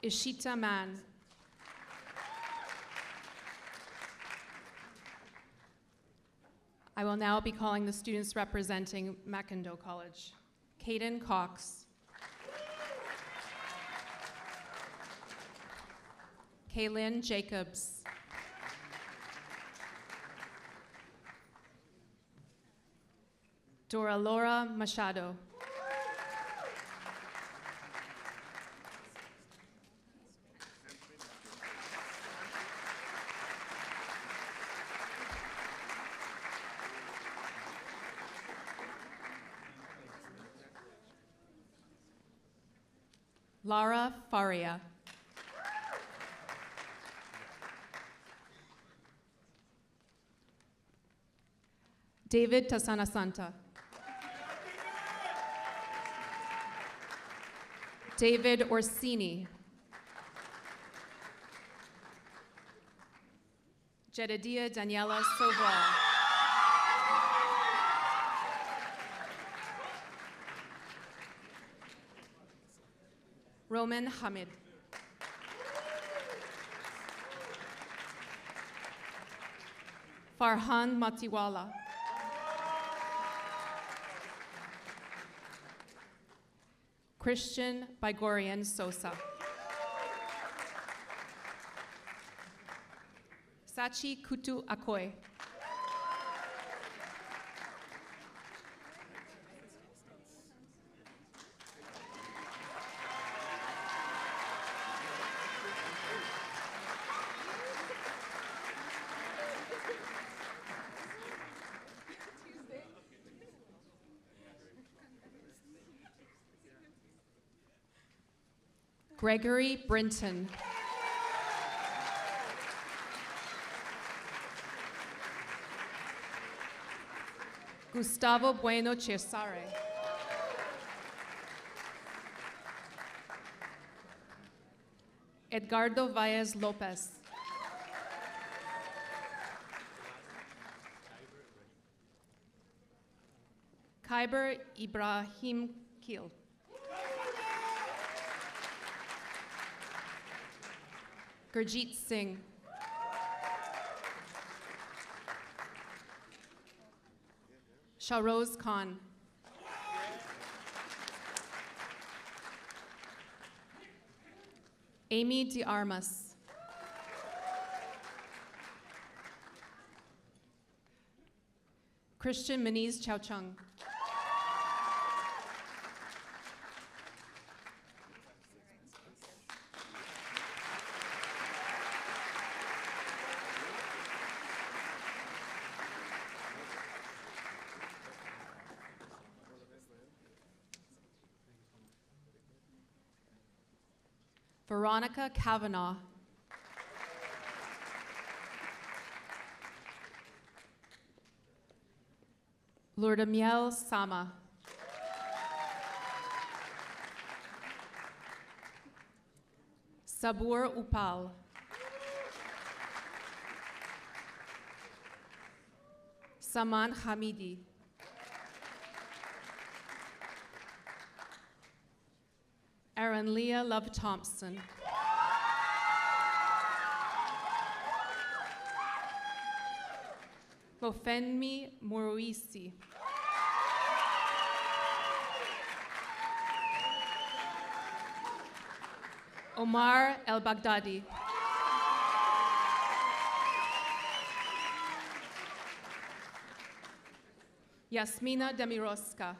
Ishita Man. I will now be calling the students representing Mackinac College. Caden Cox. Kaylin Jacobs. Dora Laura Machado. Lara Faria. David Tasanasanta. David Orsini. Jedediah Daniela Soval. Roman Hamid. Farhan Matiwala. Christian Bigorian Sosa. Sachi Kutu Akoy. Gregory Brinton. Gustavo Bueno Cesare. Edgardo Valles Lopez. Khyber Ibrahim Keel. Gurjeet Singh. Shahroz Khan. Amy De Armas. Christian Maniz Chowchung. Veronica Kavanaugh. Lourdamiel Sama. Sabur Upal. Saman Hamidi. Aaron Leah Love Thompson. Mofenmi Muruisi. Omar El Baghdadi. Yasmina Demiroska.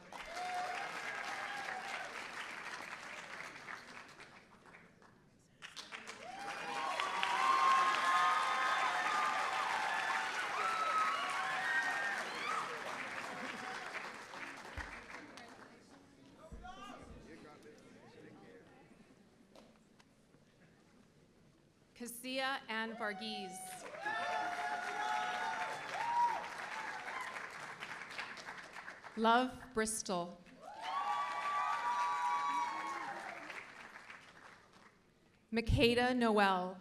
Cassia Ann Varghese. Love Bristol. Makeda Noel.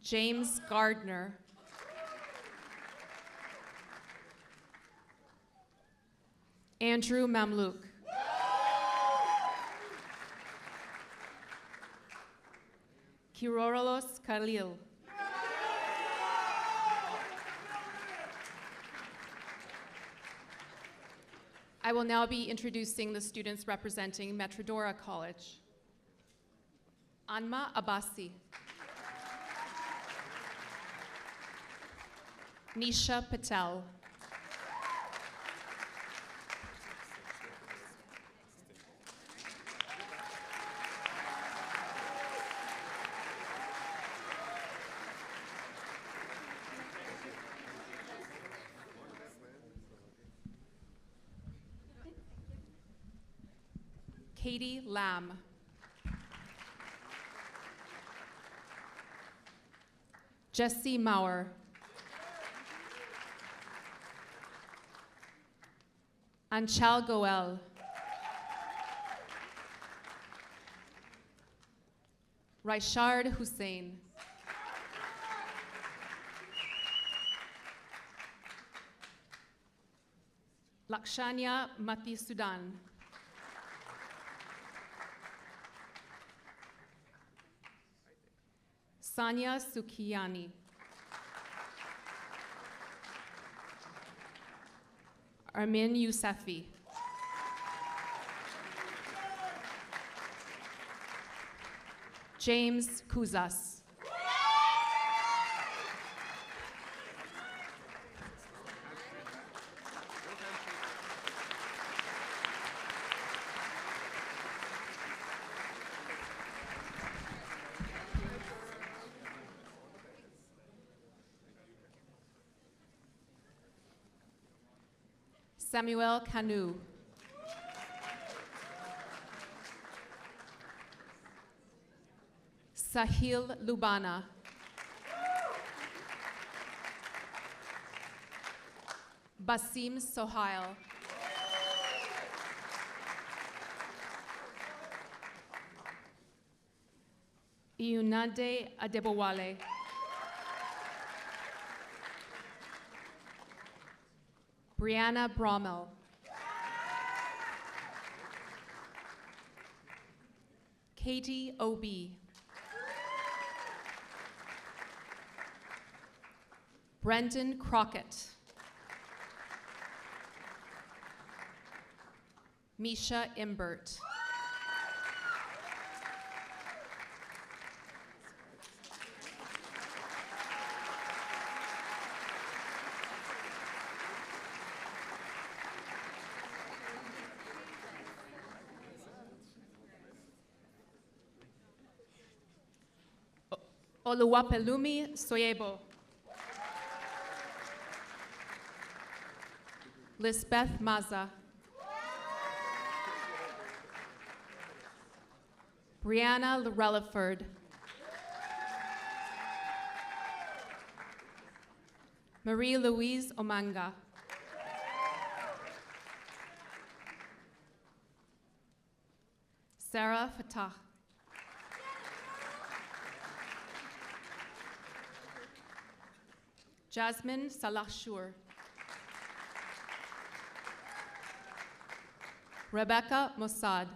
James Gardner. Andrew Mamluk. Kirorolos Khalil. I will now be introducing the students representing Metrodora College. Anma Abbasi. Nisha Patel. Katie Lamb. Jesse Maurer. Anchal Goel. Raishard Hussein. Lakshanya Matisudan. Sanya Sukiyani. Armin Yousefi. James Kuzas. Samuel Kanu. Sahil Lubana. Basim Sohail. Iunade Adebowale. Brianna Brommel. Katie Obi. Brendan Crockett. Misha Imbert. Oluwapelumi Soyebo. Lisbeth Maza. Brianna Relaford. Marie-Louise Omanga. Sarah Fatah. Jasmine Salahshur. Rebecca Mossad.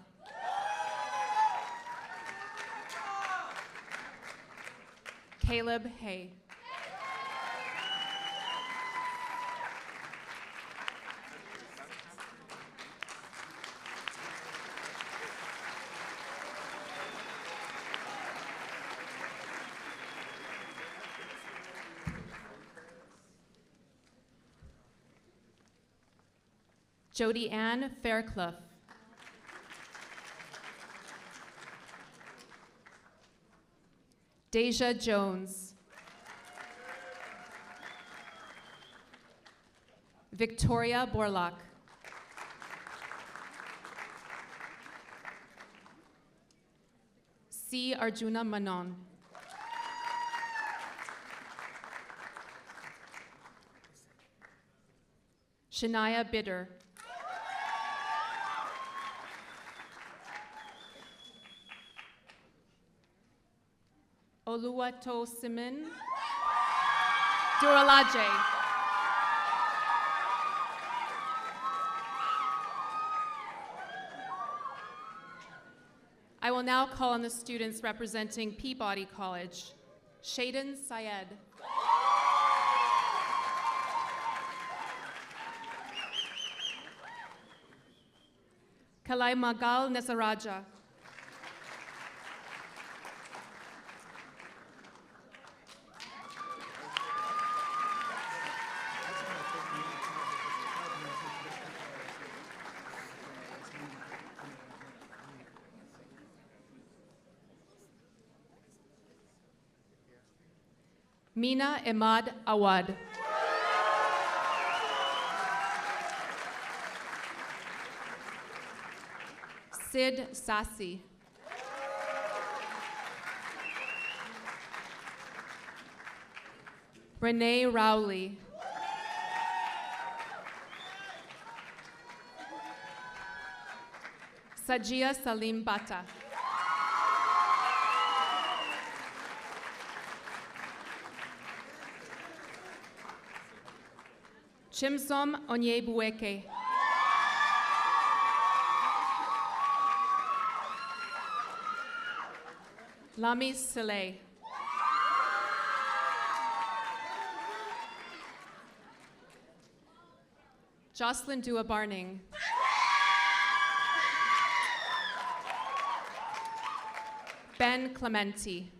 Caleb Hay. Jody Ann Fairclough. Deja Jones. Victoria Borlak. C. Arjuna Manon. Shania Bitter. Oluwato Simin Duralaje. I will now call on the students representing Peabody College. Shaden Syed. Kalai Magal Nesaraja. Mina Emad Awad. Sid Sassi. Renee Rowley. Sajia Salim Bata. Chimsom Onyebueke. Lami Saleh. Jocelyn Dua Barning. Ben Clementi.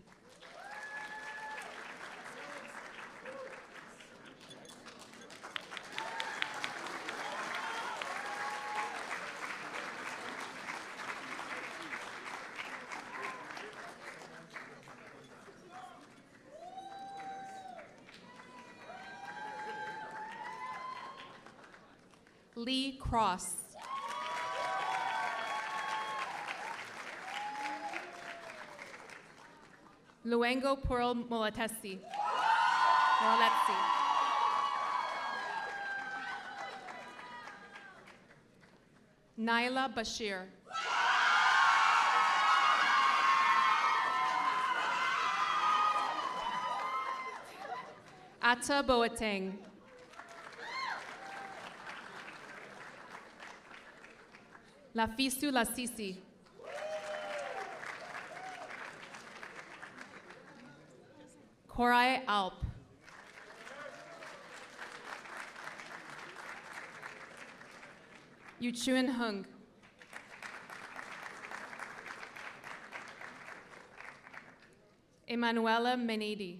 Lee Cross. Luengo Pearl Molatesi. Naila Bashir. Atta Boateng. Lafisu Lasisi. Korai Alp. Yuchuan Hung. Emanuela Menedi.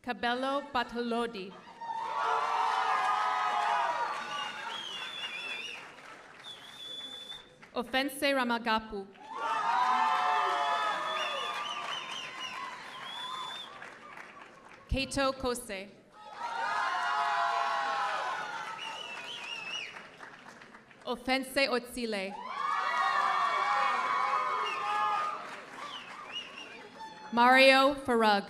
Cabello Batalodi. Offense Ramagapu. Kato Kose. Offense Otsile. Mario Farug.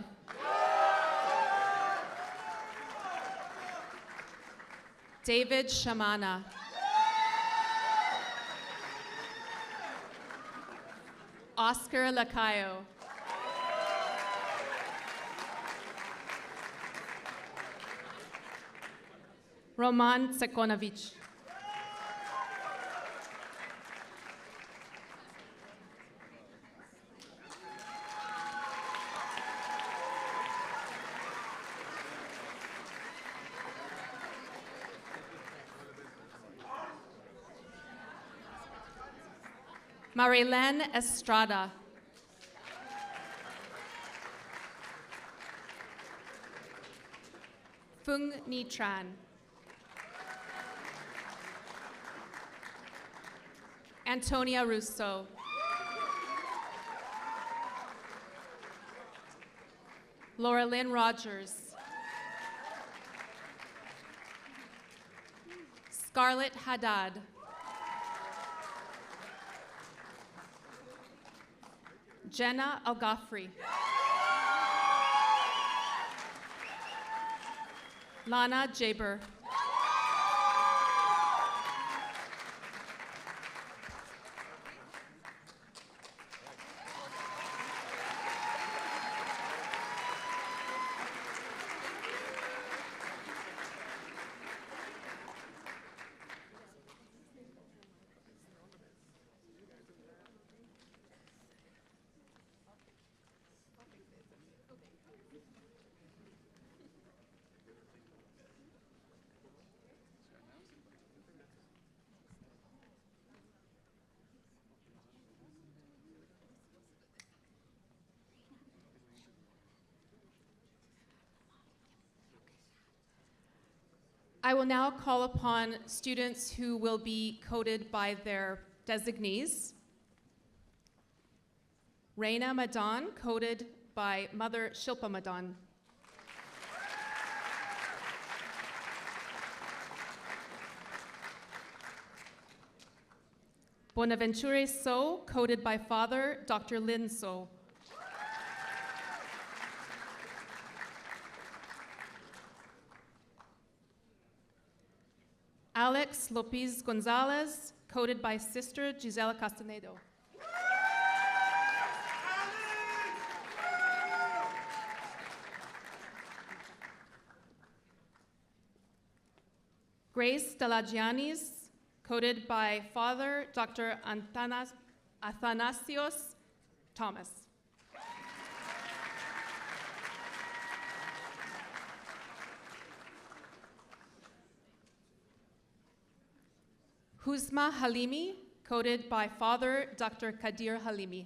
David Shamana. Oscar Lacayo. Roman Tsekonovich. Marilyn Estrada. Fung Ni Tran. Antonia Russo. Laura Lynn Rogers. Scarlett Haddad. Jenna Al-Ghafri. Lana Jaber. I will now call upon students who will be coded by their designees. Reina Madan, coded by Mother Shilpa Madan. Bonaventure So, coded by Father Dr. Lin So. Alex Lopez Gonzalez, coded by Sister Gisela Castanedo. Grace Delagianis, coded by Father Dr. Athanasios Thomas. Husma Halimi, coded by Father Dr. Kadir Halimi.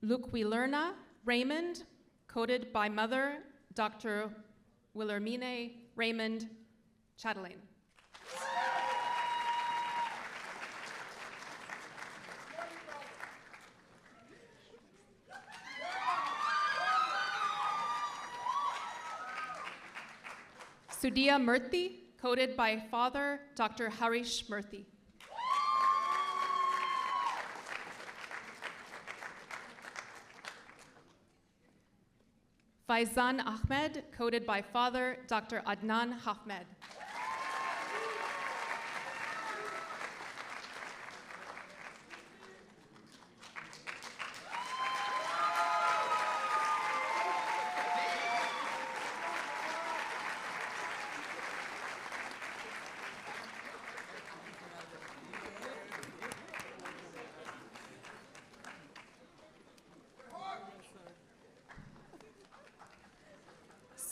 Lukwilurna Raymond, coded by Mother Dr. Wilhelmine Raymond Chatelain. Sudhia Murthy, coded by Father Dr. Harish Murthy. Faizan Ahmed, coded by Father Dr. Adnan Ahmed.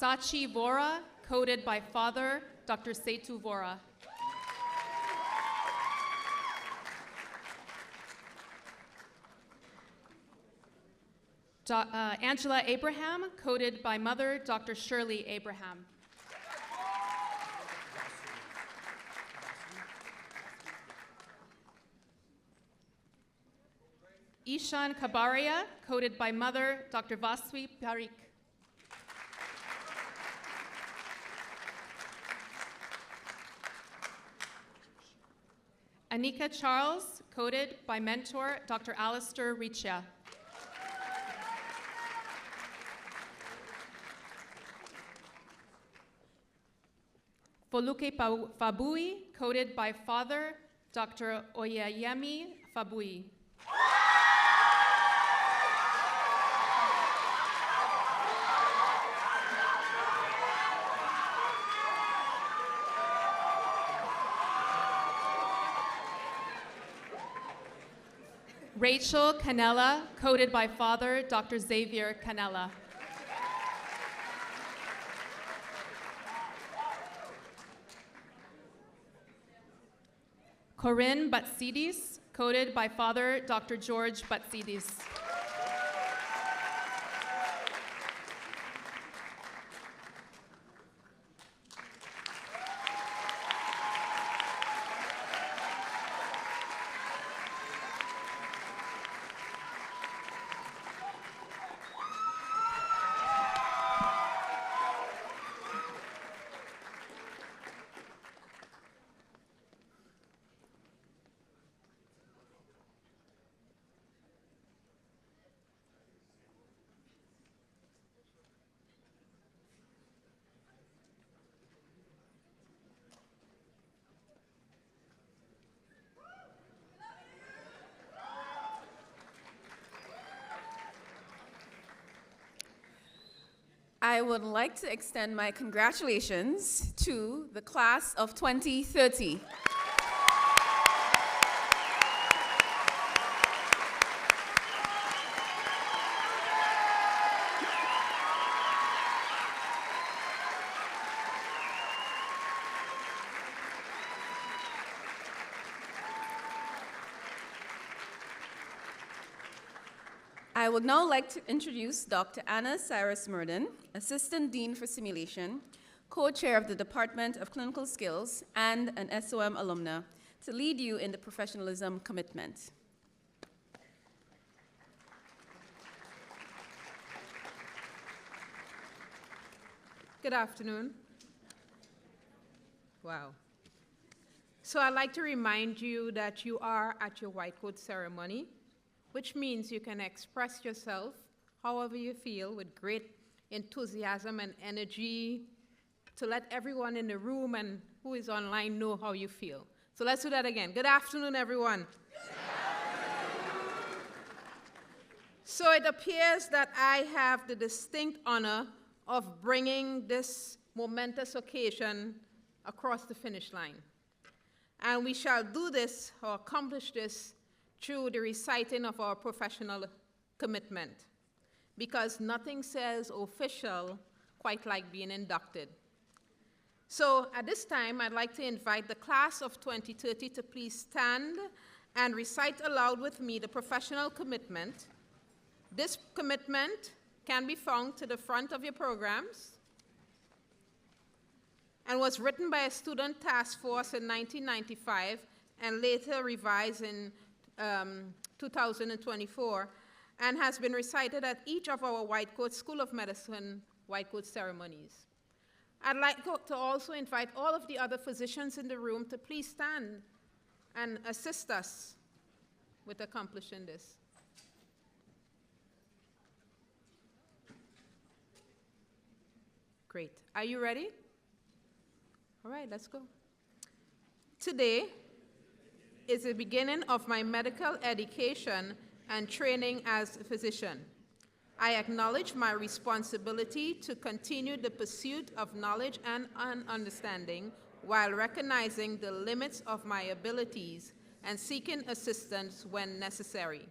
Sachi Vora, coded by Father Dr. Setu Vora. Angela Abraham, coded by Mother Dr. Shirley Abraham. Ishan Kabaria, coded by Mother Dr. Vaswi Parikh. Anika Charles, coded by mentor Dr. Alistair Richia. Foluke Fabui, coded by Father Dr. Oyayemi Fabui. Rachel Canella, coded by Father Dr. Xavier Canella. Corinne Batsidis, coded by Father Dr. George Batsidis. I would like to extend my congratulations to the class of 2030. I would now like to introduce Dr. Anna Cyrus Murden, Assistant Dean for Simulation, co-chair of the Department of Clinical Skills, and an SOM alumna, to lead you in the professionalism commitment. Good afternoon. Wow. So I'd like to remind you that you are at your white coat ceremony, which means you can express yourself however you feel with great enthusiasm and energy to let everyone in the room and who is online know how you feel. So let's do that again. Good afternoon, everyone. So it appears that I have the distinct honor of bringing this momentous occasion across the finish line. And we shall do this or accomplish this through the reciting of our professional commitment, because nothing says official quite like being inducted. So at this time, I'd like to invite the class of 2030 to please stand and recite aloud with me the professional commitment. This commitment can be found to the front of your programs and was written by a student task force in 1995 and later revised in 2024, and has been recited at each of our White Coat School of Medicine White Coat ceremonies. I'd like to also invite all of the other physicians in the room to please stand and assist us with accomplishing this. Great. Are you ready? All right, let's go. Today is the beginning of my medical education and training as a physician. I acknowledge my responsibility to continue the pursuit of knowledge and understanding while recognizing the limits of my abilities and seeking assistance when necessary.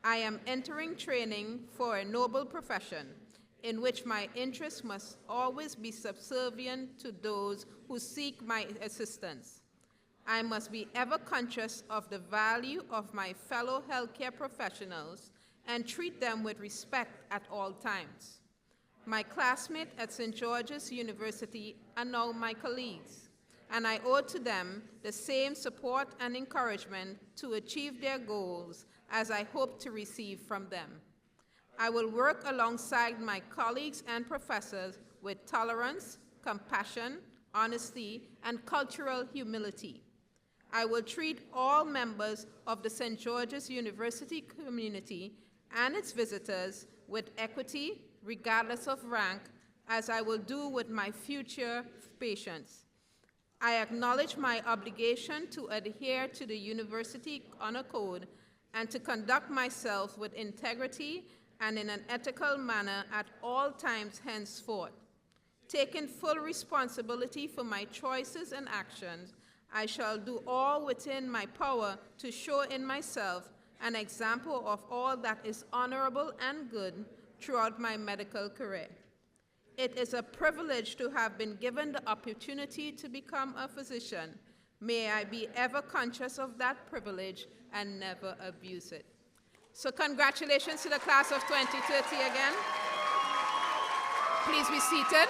I am entering training for a noble profession in which my interests must always be subservient to those who seek my assistance. I must be ever conscious of the value of my fellow healthcare professionals and treat them with respect at all times. My classmates at St. George's University are now my colleagues, and I owe to them the same support and encouragement to achieve their goals as I hope to receive from them. I will work alongside my colleagues and professors with tolerance, compassion, honesty, and cultural humility. I will treat all members of the St. George's University community and its visitors with equity, regardless of rank, as I will do with my future patients. I acknowledge my obligation to adhere to the University Honor Code and to conduct myself with integrity and in an ethical manner at all times henceforth. Taking full responsibility for my choices and actions, I shall do all within my power to show in myself an example of all that is honorable and good throughout my medical career. It is a privilege to have been given the opportunity to become a physician. May I be ever conscious of that privilege and never abuse it. So congratulations to the class of 2030 again. Please be seated.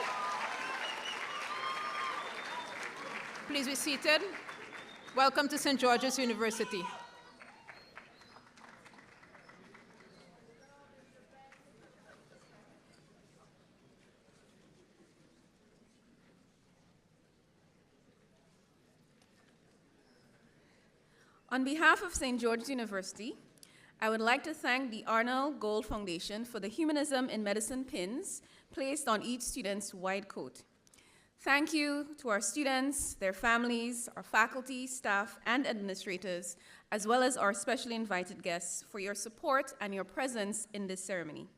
Please be seated. Welcome to St. George's University. On behalf of St. George's University, I would like to thank the Arnold Gold Foundation for the Humanism in Medicine pins placed on each student's white coat. Thank you to our students, their families, our faculty, staff, and administrators, as well as our specially invited guests for your support and your presence in this ceremony.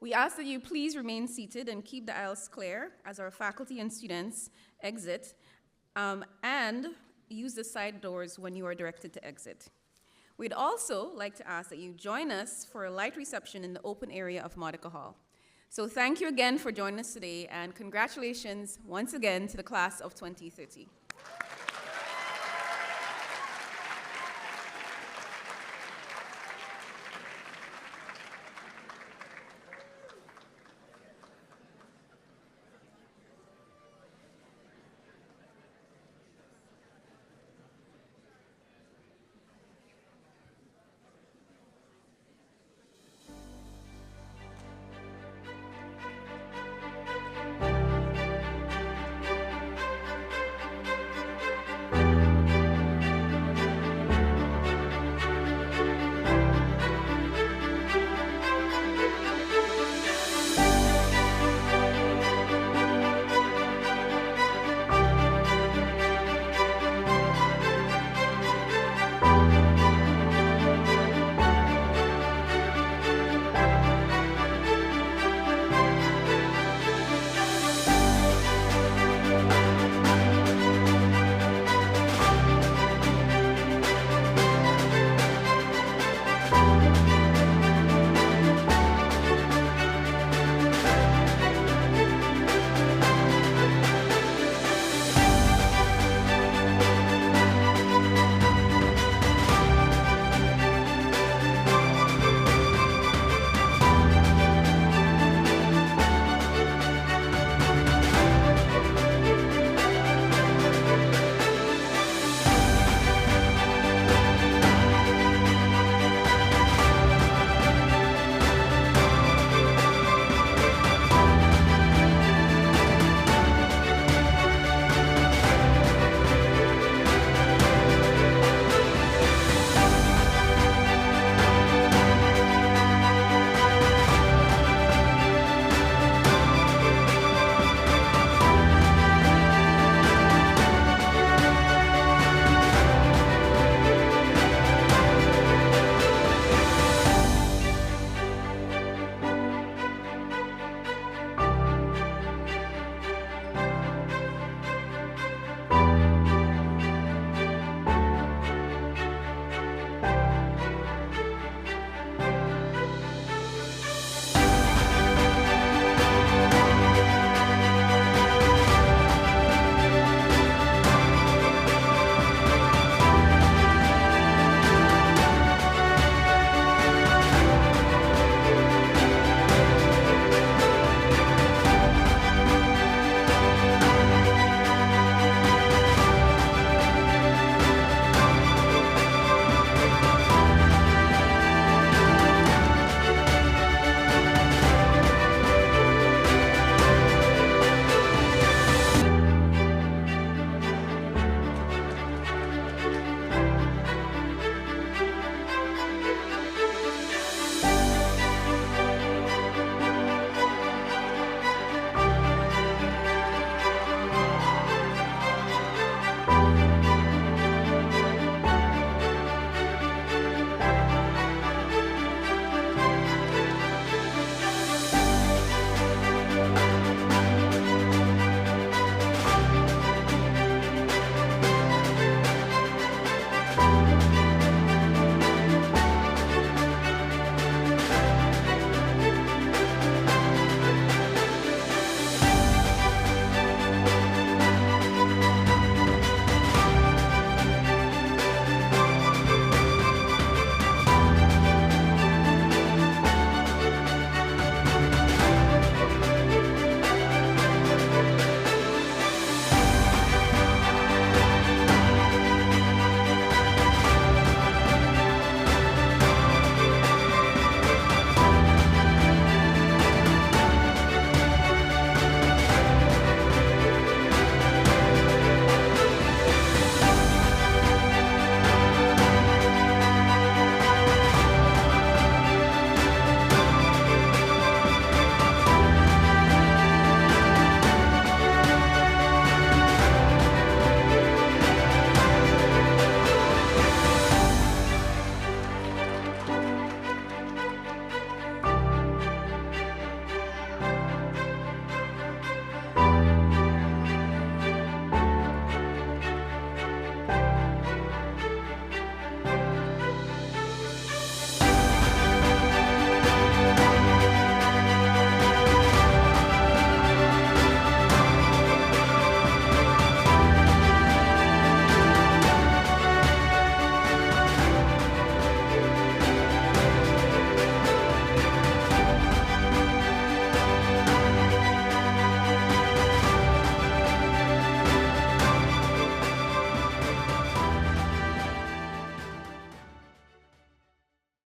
We ask that you please remain seated and keep the aisles clear as our faculty and students exit, and use the side doors when you are directed to exit. We'd also like to ask that you join us for a light reception in the open area of Modica Hall. So thank you again for joining us today, and congratulations once again to the class of 2030.